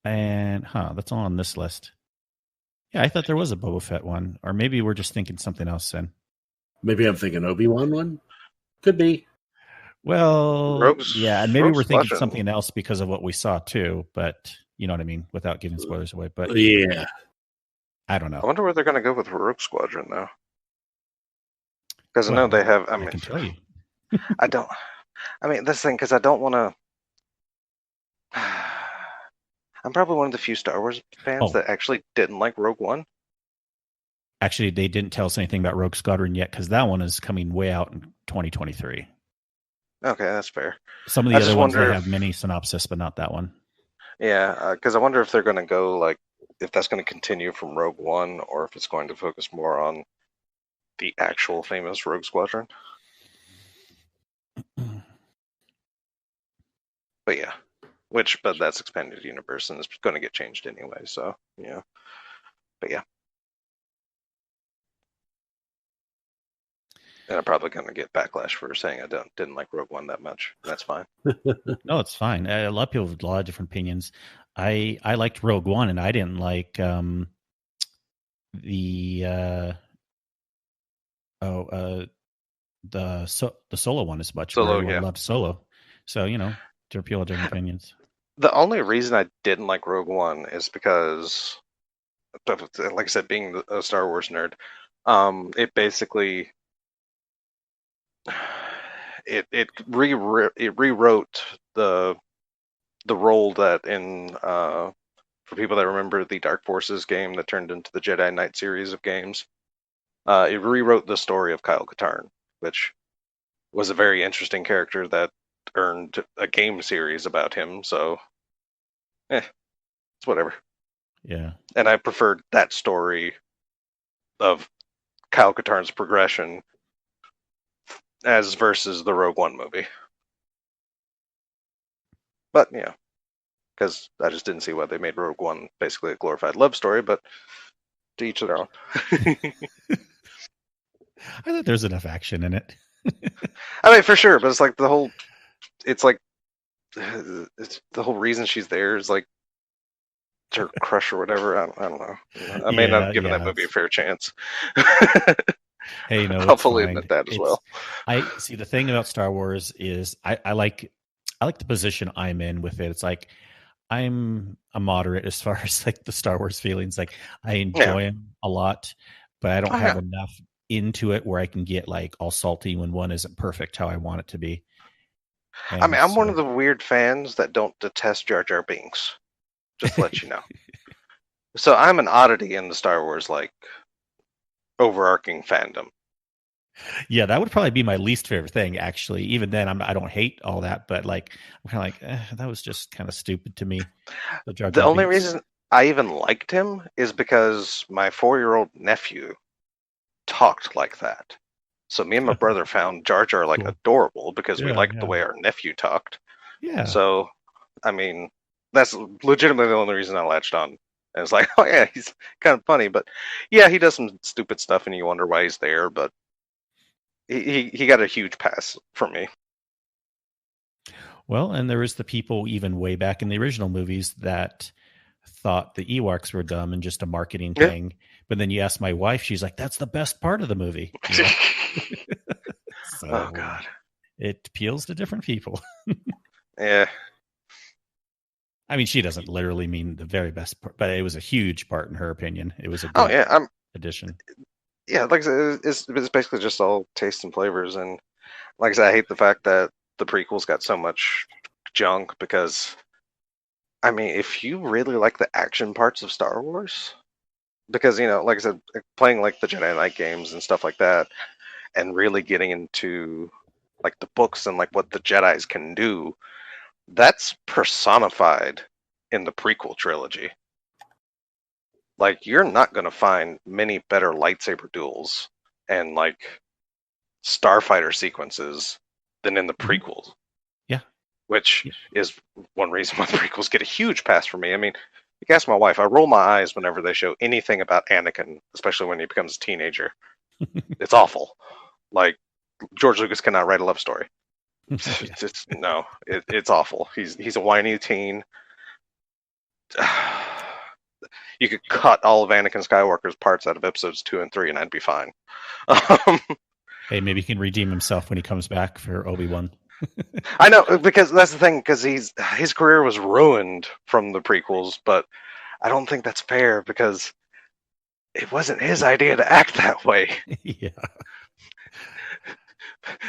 and that's all on this list. Yeah, I thought there was a Boba Fett one, or maybe we're just thinking something else then. Maybe I'm thinking Obi-Wan one. Could be. Well, yeah, and maybe Rogue we're thinking Squadron. something else because of what we saw too, but you know what I mean, without giving spoilers away. But Yeah. I don't know. I wonder where they're going to go with Rogue Squadron now. Because I know Well, they have. I can tell you. I don't. I mean, this thing because I don't want to. I'm probably one of the few Star Wars fans that actually didn't like Rogue One. Actually, they didn't tell us anything about Rogue Squadron yet because that one is coming way out in 2023. Okay, that's fair. Some of the other ones they have mini synopsis, but not that one. Yeah, because I wonder if they're going to go like if that's going to continue from Rogue One or if it's going to focus more on the actual famous Rogue Squadron. But yeah, but that's expanded universe and it's going to get changed anyway. So yeah, but yeah. And I'm probably going to get backlash for saying I didn't like Rogue One that much. That's fine. No, it's fine. A lot of people have a lot of different opinions. I liked Rogue One, and I didn't like the Solo one as much. Solo, Everyone yeah. loved Solo, so different people have different opinions. The only reason I didn't like Rogue One is because, like I said, being a Star Wars nerd, it basically it rewrote the role that in for people that remember the Dark Forces game that turned into the Jedi Knight series of games. It rewrote the story of Kyle Katarn, which was a very interesting character that earned a game series about him. So, it's whatever. Yeah. And I preferred that story of Kyle Katarn's progression as versus the Rogue One movie. But yeah, because I just didn't see why they made Rogue One basically a glorified love story, but to each their own. I thought there's enough action in it. I mean, for sure, but it's like the whole reason she's there is like her crush or whatever. I don't know. I may not have given that movie a fair chance. Hey, no, I'll fully admit that as well. I see. The thing about Star Wars is I like the position I'm in with it. It's like I'm a moderate as far as like the Star Wars feelings. Like I enjoy them a lot, but I don't have enough into it where I can get like all salty when one isn't perfect how I want it to be. And I mean, I'm one of the weird fans that don't detest Jar Jar Binks. Just to let you know. So I'm an oddity in the Star Wars like overarching fandom. Yeah, that would probably be my least favorite thing. Actually, even then, I don't hate all that, but like I'm kind of like that was just kind of stupid to me. The only reason I even liked him is because my 4-year-old nephew talked like that. So me and my brother found Jar Jar like adorable because we liked the way our nephew talked. Yeah. So, I mean, that's legitimately the only reason I latched on. And it's like, oh yeah, he's kind of funny, but yeah, he does some stupid stuff, and you wonder why he's there. But he got a huge pass from me. Well, and there was the people even way back in the original movies that thought the Ewoks were dumb and just a marketing thing. But then you ask my wife, she's like, "That's the best part of the movie." You know? So, oh God, it appeals to different people. Yeah. I mean, she doesn't literally mean the very best part, but it was a huge part in her opinion. It was a good addition. Yeah, like I said, it's basically just all taste and flavors. And like I said, I hate the fact that the prequels got so much junk because, I mean, if you really like the action parts of Star Wars, because, like I said, playing like the Jedi Knight games and stuff like that, and really getting into like the books and like what the Jedis can do, that's personified in the prequel trilogy. Like, you're not going to find many better lightsaber duels and like starfighter sequences than in the prequels. Yeah. Which is one reason why the prequels get a huge pass for me. I mean, you can ask my wife, I roll my eyes whenever they show anything about Anakin, especially when he becomes a teenager. It's awful. Like, George Lucas cannot write a love story. It's awful. He's a whiny teen. You could cut all of Anakin Skywalker's parts out of episodes 2 and 3 and I'd be fine. Hey, maybe he can redeem himself when he comes back for Obi-Wan. I know, because that's the thing, because his career was ruined from the prequels, but I don't think that's fair because it wasn't his idea to act that way. Yeah.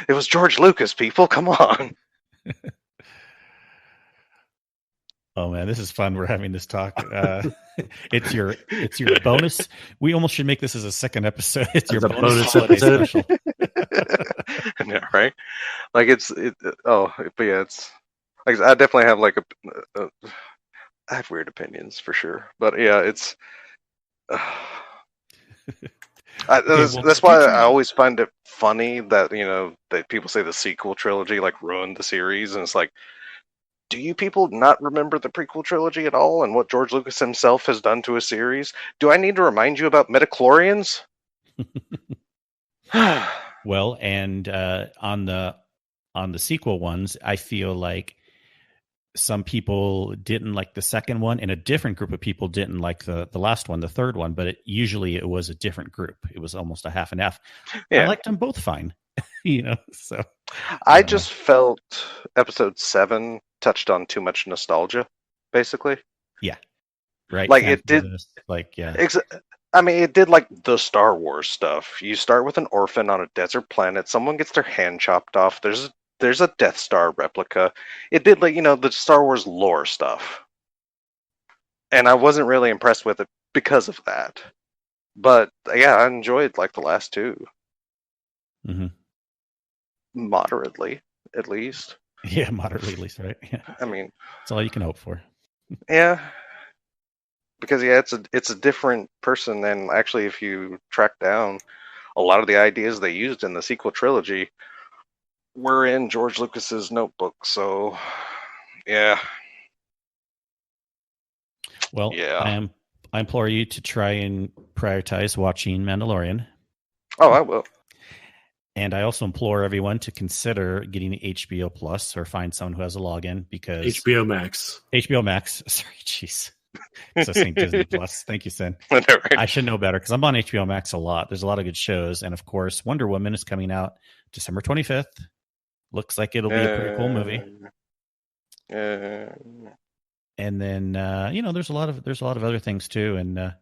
It was George Lucas, people. Come on. Oh man, this is fun. We're having this talk. It's your bonus. We almost should make this as a second episode. It's your bonus episode. Special. Yeah, right. Like but yeah, it's like I definitely have like I have weird opinions for sure, but yeah, it's. That's why I always find it funny that that people say the sequel trilogy like ruined the series, and it's like, do you people not remember the prequel trilogy at all and what George Lucas himself has done to a series? Do I need to remind you about midichlorians? Well, and on the sequel ones, I feel like some people didn't like the second one, and a different group of people didn't like the last one, the third one. But usually it was a different group. It was almost a half and half. Yeah. I liked them both fine, So I just felt episode 7 touched on too much nostalgia, basically. Yeah, right. Like it did. Like yeah. I mean, it did like the Star Wars stuff. You start with an orphan on a desert planet. Someone gets their hand chopped off. There's a Death Star replica. It did like the Star Wars lore stuff, and I wasn't really impressed with it because of that. But yeah, I enjoyed like the last two. Mm-hmm. Moderately, at least. Yeah, moderately at least, right? Yeah. I mean, that's all you can hope for. Yeah, because yeah, it's a different person, and actually, if you track down a lot of the ideas they used in the sequel trilogy, were in George Lucas's notebook. So, yeah. Well, yeah. I implore you to try and prioritize watching Mandalorian. Oh, I will. And I also implore everyone to consider getting the HBO Plus or find someone who has a login because HBO Max. Sorry, jeez. So saying Disney Plus. Thank you, Sin. I should know better because I'm on HBO Max a lot. There's a lot of good shows, and of course, Wonder Woman is coming out December 25th. Looks like it'll be a pretty cool movie. And then there's a lot of other things too, and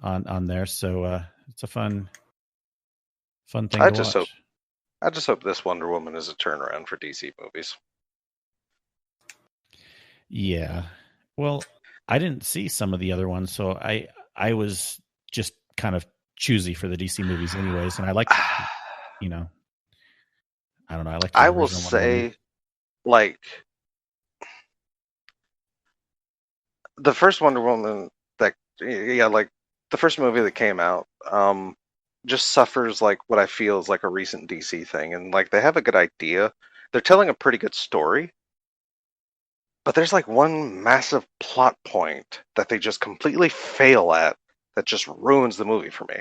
on there. So it's a fun thing to watch. I just hope this Wonder Woman is a turnaround for DC movies. Yeah. Well, I didn't see some of the other ones, so I was just kind of choosy for the DC movies anyways, and I like I don't know. I will say, like, the first Wonder Woman the first movie that came out, just suffers like what I feel is like a recent DC thing, and like they have a good idea. They're telling a pretty good story, but there's like one massive plot point that they just completely fail at that just ruins the movie for me.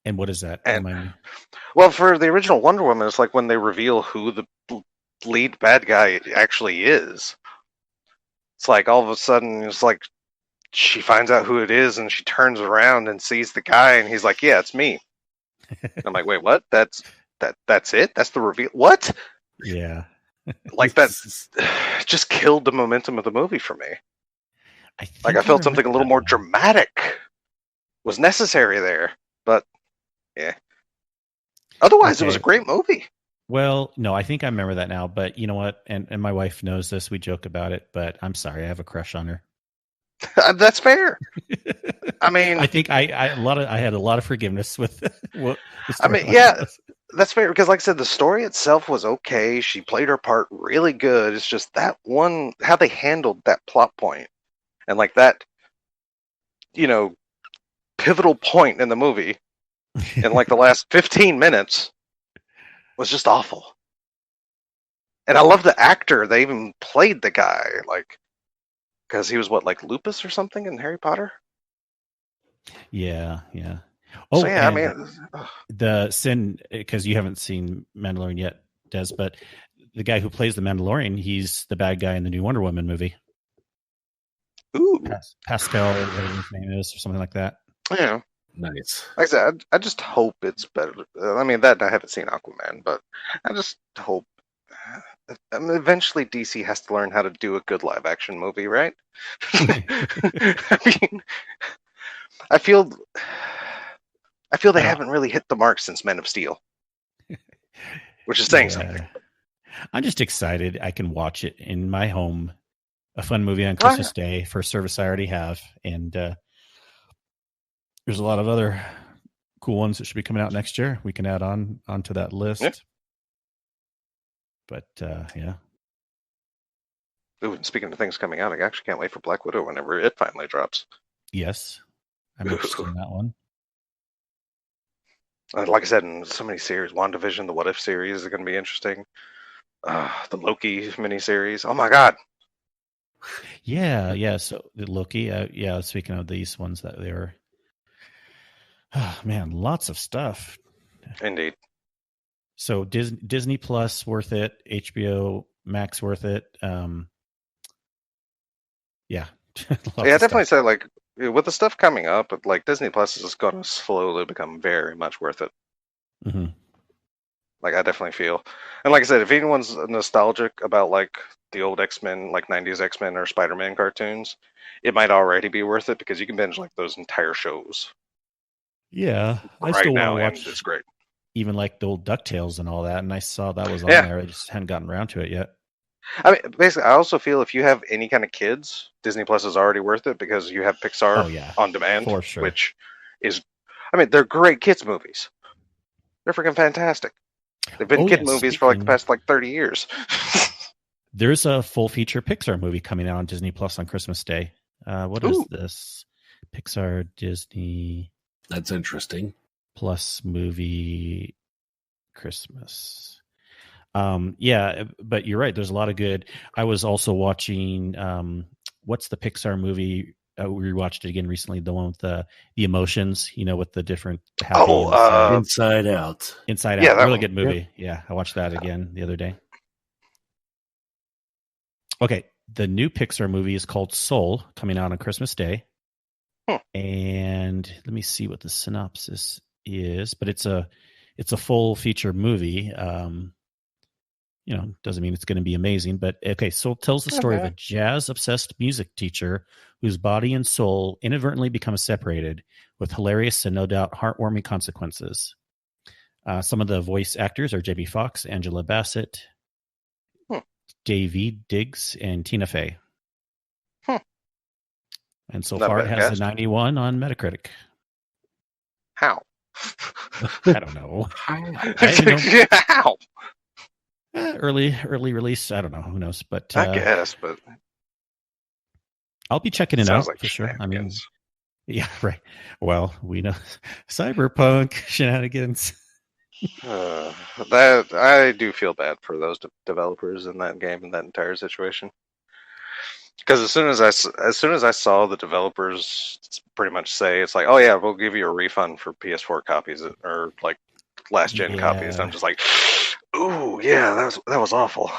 And what is that? Well, for the original Wonder Woman, it's like when they reveal who the lead bad guy actually is. It's like all of a sudden, it's like she finds out who it is, and she turns around and sees the guy, and he's like, "Yeah, it's me." I'm like, "Wait, what? That's it? That's the reveal? What?" Yeah, like that just killed the momentum of the movie for me. I felt something a little more dramatic was necessary there, but yeah. Otherwise, it was a great movie. Well, no, I think I remember that now, but you know what? And my wife knows this. We joke about it, but I'm sorry. I have a crush on her. That's fair. I mean, I think I had a lot of forgiveness with what the I mean, storyline yeah, was. that's fair because, like I said, the story itself was okay. She played her part really good. It's just that one, how they handled that plot point and like that, you know, pivotal point in the movie in like the last 15 minutes was just awful. And I love the actor. They even played the guy, like, because he was what, like Lupus or something in Harry Potter? Yeah, yeah. So Oh, yeah, I and mean, the sin, because you haven't seen Mandalorian yet, Des, but the guy who plays the Mandalorian, he's the bad guy in the new Wonder Woman movie. ooh, Pascal, whatever his name is, or something like that. yeah. Nice. Like I said, I just hope it's better. I mean, that I haven't seen Aquaman, but I just hope. Eventually, DC has to learn how to do a good live action movie, right? I mean, I feel, I feel they Uh, haven't really hit the mark since Men of Steel, which is saying something. I'm just excited. I can watch it in my home. A fun movie on Oh, Christmas Day for a service I already have, and there's a lot of other cool ones that should be coming out next year. We can add onto that list. Yeah. But yeah. Ooh, and speaking of things coming out, I actually can't wait for Black Widow whenever it finally drops. Yes, I'm interested in that one. Like I said, in so many series, WandaVision, the What If series is going to be interesting. The Loki miniseries. Oh my god! Yeah, yeah. So the Loki, yeah. Speaking of these ones that they were, oh, man, lots of stuff. Indeed. So Disney Plus worth it, HBO Max worth it. Yeah, Yeah, I definitely say like with the stuff coming up, like Disney Plus is going to slowly become very much worth it. Mm-hmm. Like I definitely feel, and like I said, if anyone's nostalgic about like the old X-Men, like '90s X-Men or Spider-Man cartoons, it might already be worth it because you can binge like those entire shows Yeah, I right still want to now, and watch it's great. even like the old DuckTales and all that, and I saw that was on Yeah, there. I just hadn't gotten around to it yet. I mean, basically, I also feel if you have any kind of kids, Disney Plus is already worth it because you have Pixar Oh yeah, on demand, for sure. which is, I mean, they're great kids movies. They're freaking fantastic. They've been kid Yeah, movies for like the past like 30 years. there's a full feature Pixar movie coming out on Disney Plus on Christmas Day. What is Ooh. this? Pixar Disney That's interesting. Plus movie Christmas. Yeah, but you're right. There's a lot of good. I was also watching. What's the Pixar movie? We watched it again recently. The one with the emotions. You know, with the different happy Oh, and sad. Inside Out. Inside yeah, Out. that Really one. good movie. Yeah, I watched that again the other day. Okay, the new Pixar movie is called Soul, coming out on Christmas Day. And let me see what the synopsis is, but it's a full feature movie. You know, doesn't mean it's going to be amazing, but okay. Soul tells the story of a jazz obsessed music teacher whose body and soul inadvertently become separated, with hilarious and no doubt heartwarming consequences. Some of the voice actors are Jamie Foxx, Angela Bassett, Davy Diggs, and Tina Fey. And so Not a far, it bad has a cast. 91 on Metacritic. How? I don't know. How? Early release. I don't know. Who knows? But I guess, but I'll be checking it sounds out like for sure. I mean, shenanigans. yeah, right. Well, we know cyberpunk shenanigans. That I do feel bad for those developers in that game in that entire situation. Because as soon as I saw the developers pretty much say it's like, oh yeah, we'll give you a refund for PS4 copies or like last gen copies, I'm just like, ooh yeah, that was awful.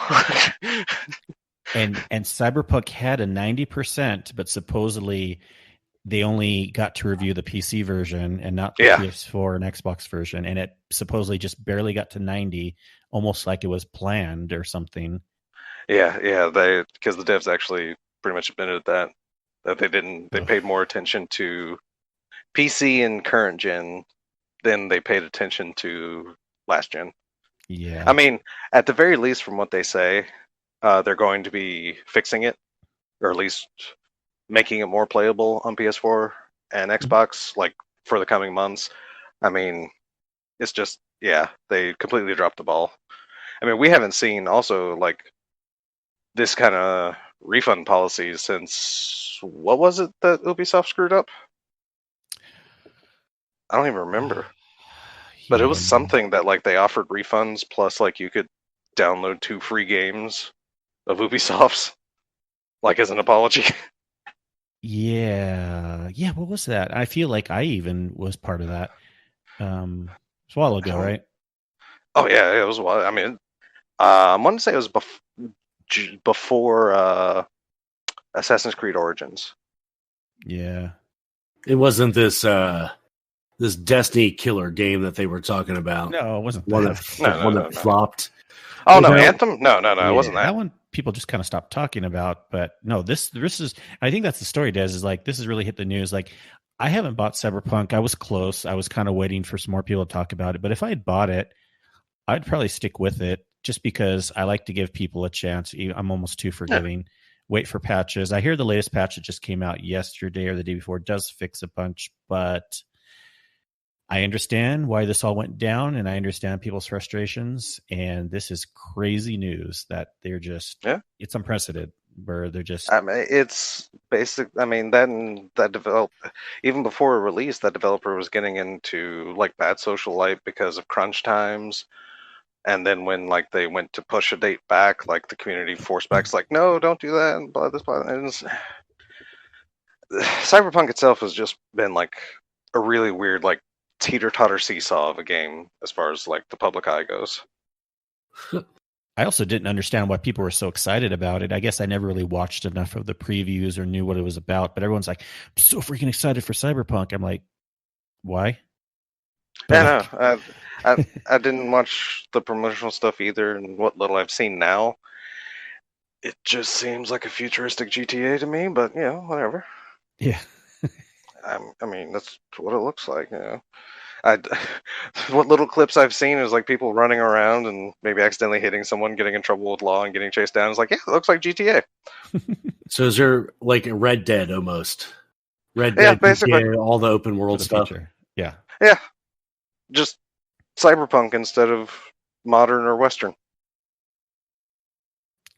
and Cyberpunk had a 90%, but supposedly they only got to review the PC version and not the PS4 and Xbox version, and it supposedly just barely got to 90, almost like it was planned or something. Yeah, because the devs actually pretty much admitted that they paid more attention to PC and current gen than they paid attention to last gen. Yeah, I mean, at the very least, from what they say, they're going to be fixing it, or at least making it more playable on PS4 and Xbox, like for the coming months. I mean, it's just they completely dropped the ball. I mean, we haven't seen also like this kind of refund policy since what was it that Ubisoft screwed up? I don't even remember. But it was something that like they offered refunds plus like you could download 2 free games of Ubisoft's like as an apology. Yeah. What was that? I feel like I even was part of that. It's a while ago, right? Oh yeah, it was. I mean, I want to say it was before Assassin's Creed Origins. Yeah. It wasn't this this Destiny killer game that they were talking about. No, it wasn't one that. that flopped. Oh no, Anthem? No, it wasn't that. That one people just kind of stopped talking about. But no, this is. I think that's the story. Des is like this has really hit the news. Like I haven't bought Cyberpunk. I was close. I was kind of waiting for some more people to talk about it. But if I had bought it, I'd probably stick with it just because I like to give people a chance. I'm almost too forgiving. Yeah. Wait for patches. I hear the latest patch that just came out yesterday or the day before does fix a bunch, but I understand why this all went down, and I understand people's frustrations. And this is crazy news that they're just, it's unprecedented, where they're just. I mean, it's basic. I mean, that develop even before release, that developer was getting into like bad social life because of crunch times. And then when like they went to push a date back, like the community forced back, it's like, no, don't do that, and blah, this, blah. And Cyberpunk itself has just been like a really weird, like, teeter-totter seesaw of a game as far as like the public eye goes. I also didn't understand why people were so excited about it. I guess I never really watched enough of the previews or knew what it was about, but everyone's like, I'm so freaking excited for Cyberpunk. I'm like, why? But yeah, no, I didn't watch the promotional stuff either, and what little I've seen now, it just seems like a futuristic GTA to me, but whatever. Yeah. I mean, that's what it looks like, what little clips I've seen is like people running around and maybe accidentally hitting someone, getting in trouble with law, and getting chased down. It's like, it looks like GTA. So is there like a Red Dead almost? Red Dead, basically GTA, all the open world stuff. Future. Yeah. Yeah. Just Cyberpunk instead of modern or Western.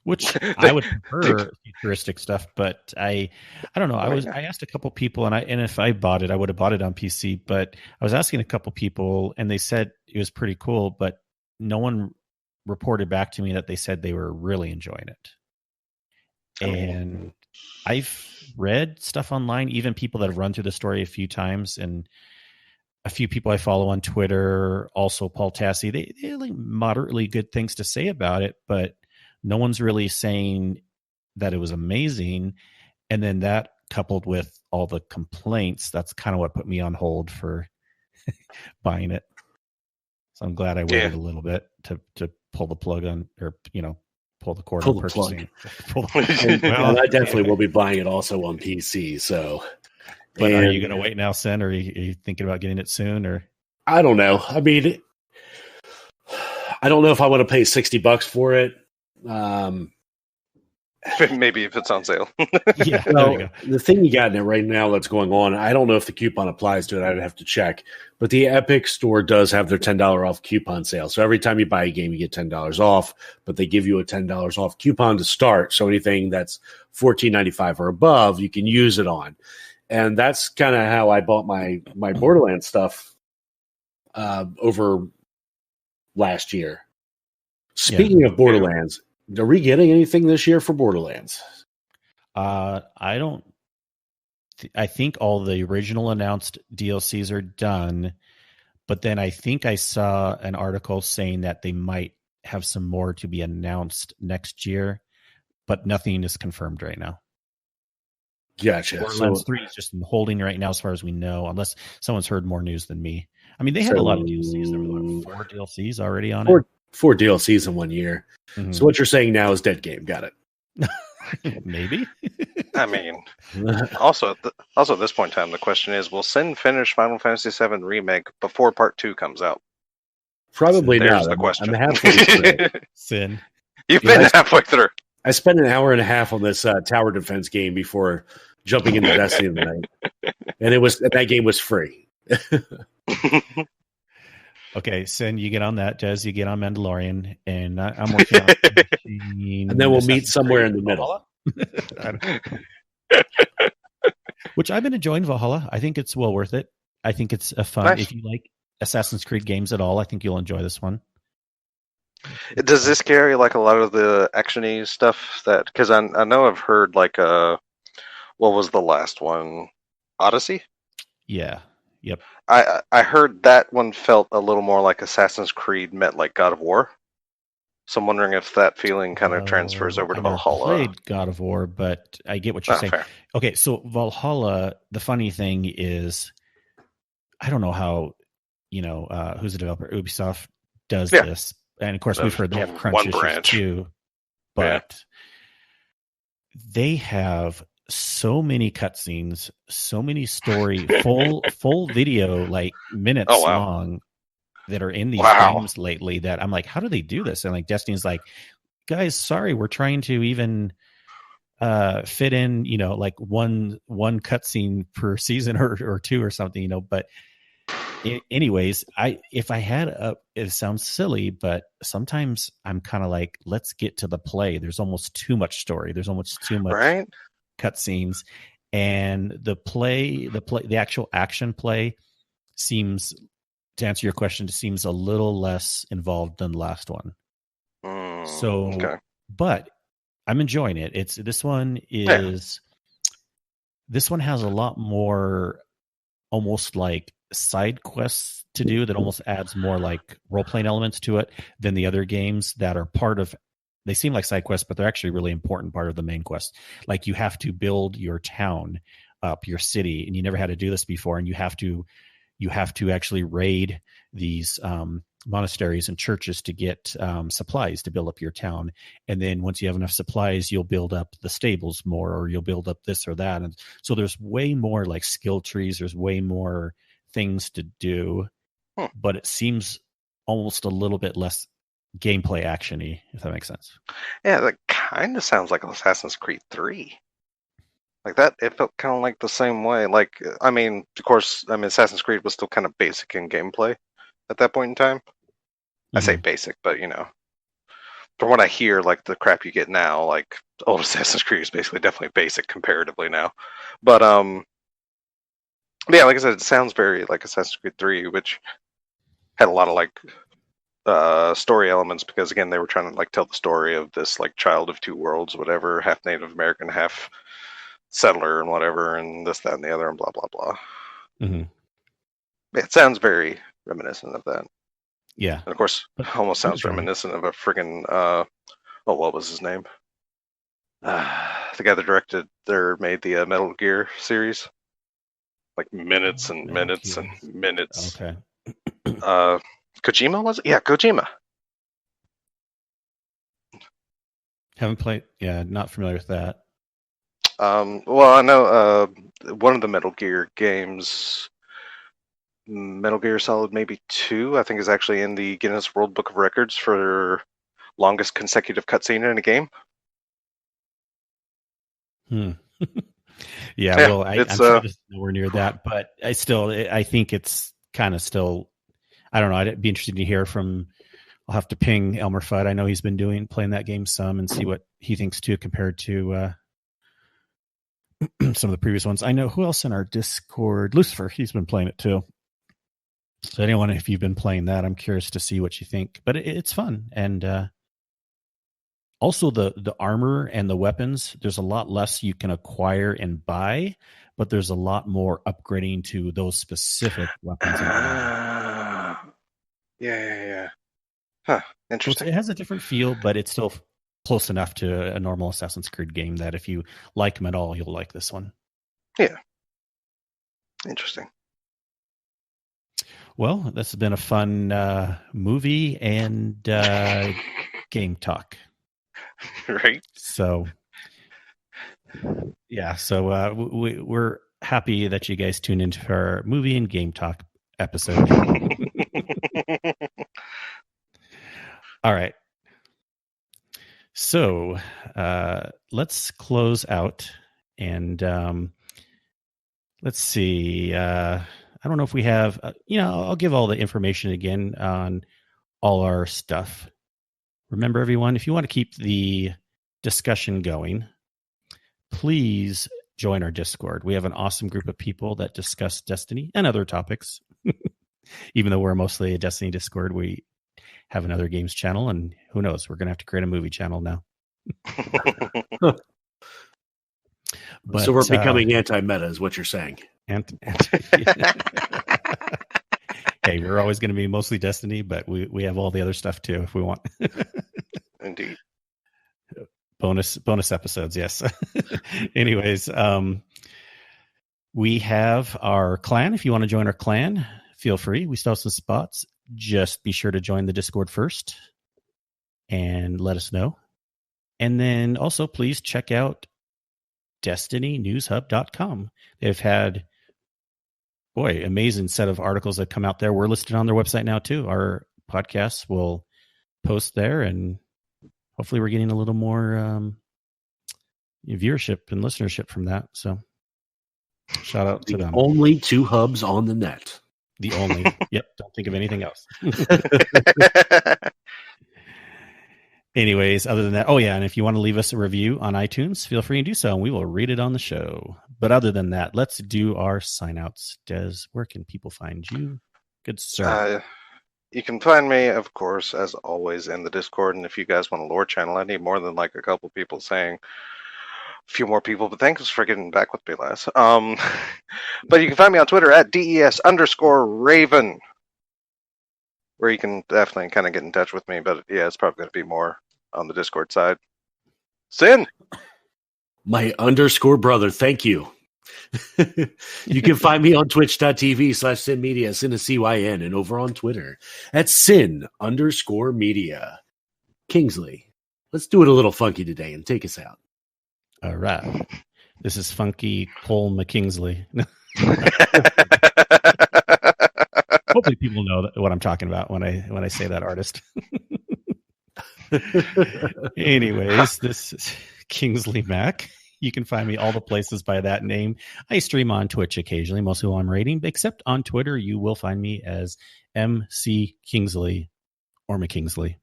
Which I would prefer futuristic stuff, but I don't know. I asked a couple people, and if I bought it, I would have bought it on PC. But I was asking a couple people, and they said it was pretty cool, but no one reported back to me that they said they were really enjoying it. And I've read stuff online, even people that have run through the story a few times, and a few people I follow on Twitter, also Paul Tassi, they have like moderately good things to say about it, but no one's really saying that it was amazing. And then that coupled with all the complaints, that's kind of what put me on hold for buying it. So I'm glad I waited a little bit to pull the plug on, or, pull the cord on purchasing. Well, I definitely will be buying it also on PC. So, but are you going to wait now, Sen, or are you thinking about getting it soon? Or I don't know. I mean, I don't know if I want to pay $60 for it. Maybe if it's on sale. Yeah. Well, the thing you got in it right now that's going on, I don't know if the coupon applies to it. I'd have to check. But the Epic Store does have their $10 off coupon sale. So every time you buy a game, you get $10 off, but they give you a $10 off coupon to start. So anything that's $14.95 or above, you can use it on. And that's kind of how I bought my Borderlands stuff over last year. Speaking of Borderlands, are we getting anything this year for Borderlands? I don't. I think all the original announced DLCs are done, but then I think I saw an article saying that they might have some more to be announced next year, but nothing is confirmed right now. Gotcha. Borderlands 3 is just holding right now, as far as we know, unless someone's heard more news than me. I mean, they had a lot of DLCs. There were 4 DLCs already on it. 4 DLCs in 1 year. Mm-hmm. So what you're saying now is dead game. Got it. Maybe. I mean, also at this point in time, the question is, will Sin finish Final Fantasy VII Remake before Part 2 comes out? Probably not. There's the question. I'm halfway through. Sin. You've been halfway through. I spent an hour and a half on this tower defense game before jumping into Destiny tonight, and that game was free. Okay, Sin, you get on that. Des, you get on Mandalorian, and I'm working on and then we'll meet somewhere in the middle. Which I've been enjoying Valhalla. I think it's well worth it. I think it's a fun. Nice. If you like Assassin's Creed games at all, I think you'll enjoy this one. Does this carry like a lot of the actiony stuff? That because I know I've heard like what was the last one? Odyssey. Yeah. Yep. I heard that one felt a little more like Assassin's Creed met like God of War. So I'm wondering if that feeling kind of transfers over to Valhalla. I played God of War, but I get what you're saying. Fair. Okay, so Valhalla, the funny thing is, I don't know how, who's the developer? Ubisoft does this. And of course, we've heard they have crunch issues too. But they have so many cutscenes, so many story, full video, like minutes long, that are in these games lately that I'm like, how do they do this? And like Destiny's like, guys, sorry, we're trying to even fit in, like one cutscene per season or two or something, but anyways, if I had it sounds silly, but sometimes I'm kind of like, let's get to the play. There's almost too much story. There's almost too much cutscenes, and the actual action play seems, to answer your question, seems a little less involved than the last one. But I'm enjoying it. This one has a lot more almost like side quests to do that almost adds more like role-playing elements to it than the other games that are part of. They seem like side quests, but they're actually a really important part of the main quest. Like you have to build your town up, your city, and you never had to do this before, and you have to actually raid these monasteries and churches to get supplies to build up your town. And then once you have enough supplies, you'll build up the stables more, or you'll build up this or that. And so there's way more like skill trees. There's way more things to do, but it seems almost a little bit less gameplay actiony, if that makes sense. Yeah, that kind of sounds like Assassin's Creed 3. Like that, it felt kind of like the same way. Like, I mean, of course, Assassin's Creed was still kind of basic in gameplay at that point in time. I say basic, but from what I hear, like the crap you get now, like old Assassin's Creed is basically definitely basic comparatively now. But yeah, like I said, it sounds very like Assassin's Creed 3, which had a lot of like story elements, because again, they were trying to like tell the story of this like child of two worlds, whatever, half Native American, half settler and whatever, and this, that, and the other, and blah blah blah. It sounds very reminiscent of that. Yeah, and of course, almost sounds reminiscent of a friggin' what was his name? The guy that made the Metal Gear series, like minutes and minutes and minutes. Okay. Kojima, was it? Yeah, Kojima. Haven't played. Yeah, not familiar with that. Well, I know one of the Metal Gear games, Metal Gear Solid maybe 2, I think, is actually in the Guinness World Book of Records for longest consecutive cutscene in a game. Yeah, well, I'm sure this is nowhere near that, but I think it's kind of still, I don't know. I'd be interested to hear from, I'll have to ping Elmer Fudd. I know he's been playing that game some, and see what he thinks too, compared to some of the previous ones. I know who else in our Discord, Lucifer, he's been playing it too. So anyone, if you've been playing that, I'm curious to see what you think. But it's fun, and also the armor and the weapons. There's a lot less you can acquire and buy, but there's a lot more upgrading to those specific weapons. Yeah. Huh. Interesting. So it has a different feel, but it's still close enough to a normal Assassin's Creed game that if you like them at all, you'll like this one. Yeah. Interesting. Well, this has been a fun movie and game talk. Right. So, yeah. So we're happy that you guys tuned into our movie and game talk episode. All right. So let's close out And let's see. I don't know if we have, I'll give all the information again on all our stuff. Remember, everyone, if you want to keep the discussion going, please join our Discord. We have an awesome group of people that discuss Destiny and other topics. Even though we're mostly a Destiny Discord, we have another games channel, and who knows, we're going to have to create a movie channel now. But, so we're becoming anti-meta is what you're saying. Hey, we're always going to be mostly Destiny, but we have all the other stuff too if we want. Indeed. Bonus episodes, yes. Anyways, we have our clan. If you want to join our clan, feel free. We still have some spots. Just be sure to join the Discord first and let us know. And then also please check out DestinyNewsHub.com. They've had, amazing set of articles that come out there. We're listed on their website now too. Our podcasts will post there, and hopefully we're getting a little more viewership and listenership from that. So shout out to them. Only 2 hubs on the net. The only. Yep. Don't think of anything else. Anyways, other than that, and if you want to leave us a review on iTunes, feel free to do so, and we will read it on the show. But other than that, let's do our sign-outs. Des, where can people find you? Good sir. You can find me, of course, as always, in the Discord. And if you guys want a lore channel, I need more than like a couple people saying, a few more people, but thanks for getting back with me, Les. But you can find me on Twitter at DES_Raven, where you can definitely kind of get in touch with me. But yeah, it's probably going to be more on the Discord side. Sin! My _brother, thank you. You can find me on twitch.tv/SynMedia, SynCyn, and over on Twitter at Sin_Media. Kingsley, let's do it a little funky today and take us out. All right. This is Funky Cole McKingsley. Hopefully people know what I'm talking about when I say that artist. Anyways, this is Kingsley Mac. You can find me all the places by that name. I stream on Twitch occasionally, mostly while I'm raiding, except on Twitter, you will find me as MC Kingsley or McKingsley.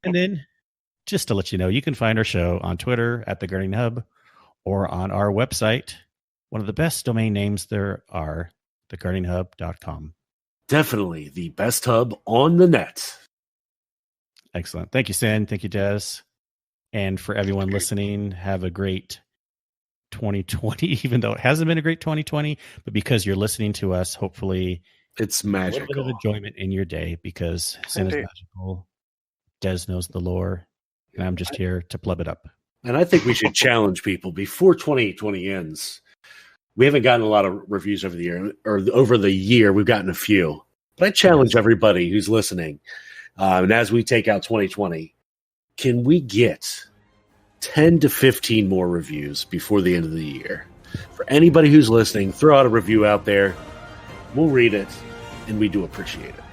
And then, just to let you know, you can find our show on Twitter at The Guardian Hub or on our website. One of the best domain names there are, theguardianhub.com. Definitely the best hub on the net. Excellent. Thank you, Sin. Thank you, Des. And for everyone listening, have a great 2020, even though it hasn't been a great 2020. But because you're listening to us, hopefully it's magical. A little bit of enjoyment in your day, because Sin is magical. Des knows the lore. And I'm just here to pleb it up. And I think we should challenge people before 2020 ends. We haven't gotten a lot of reviews over the year, or over the year, we've gotten a few. But I challenge everybody who's listening. And as we take out 2020, can we get 10 to 15 more reviews before the end of the year? For anybody who's listening, throw out a review out there. We'll read it, and we do appreciate it.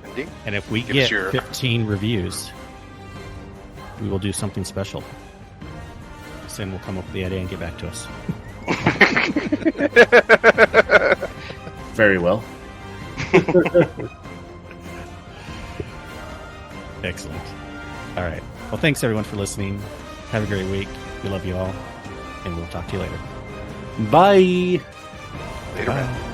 Indeed. And if we get 15 reviews, we will do something special. Sin will come up with the idea and get back to us. Very well. Excellent. All right. Well, thanks everyone for listening. Have a great week. We love you all, and we'll talk to you later. Bye. Later, man.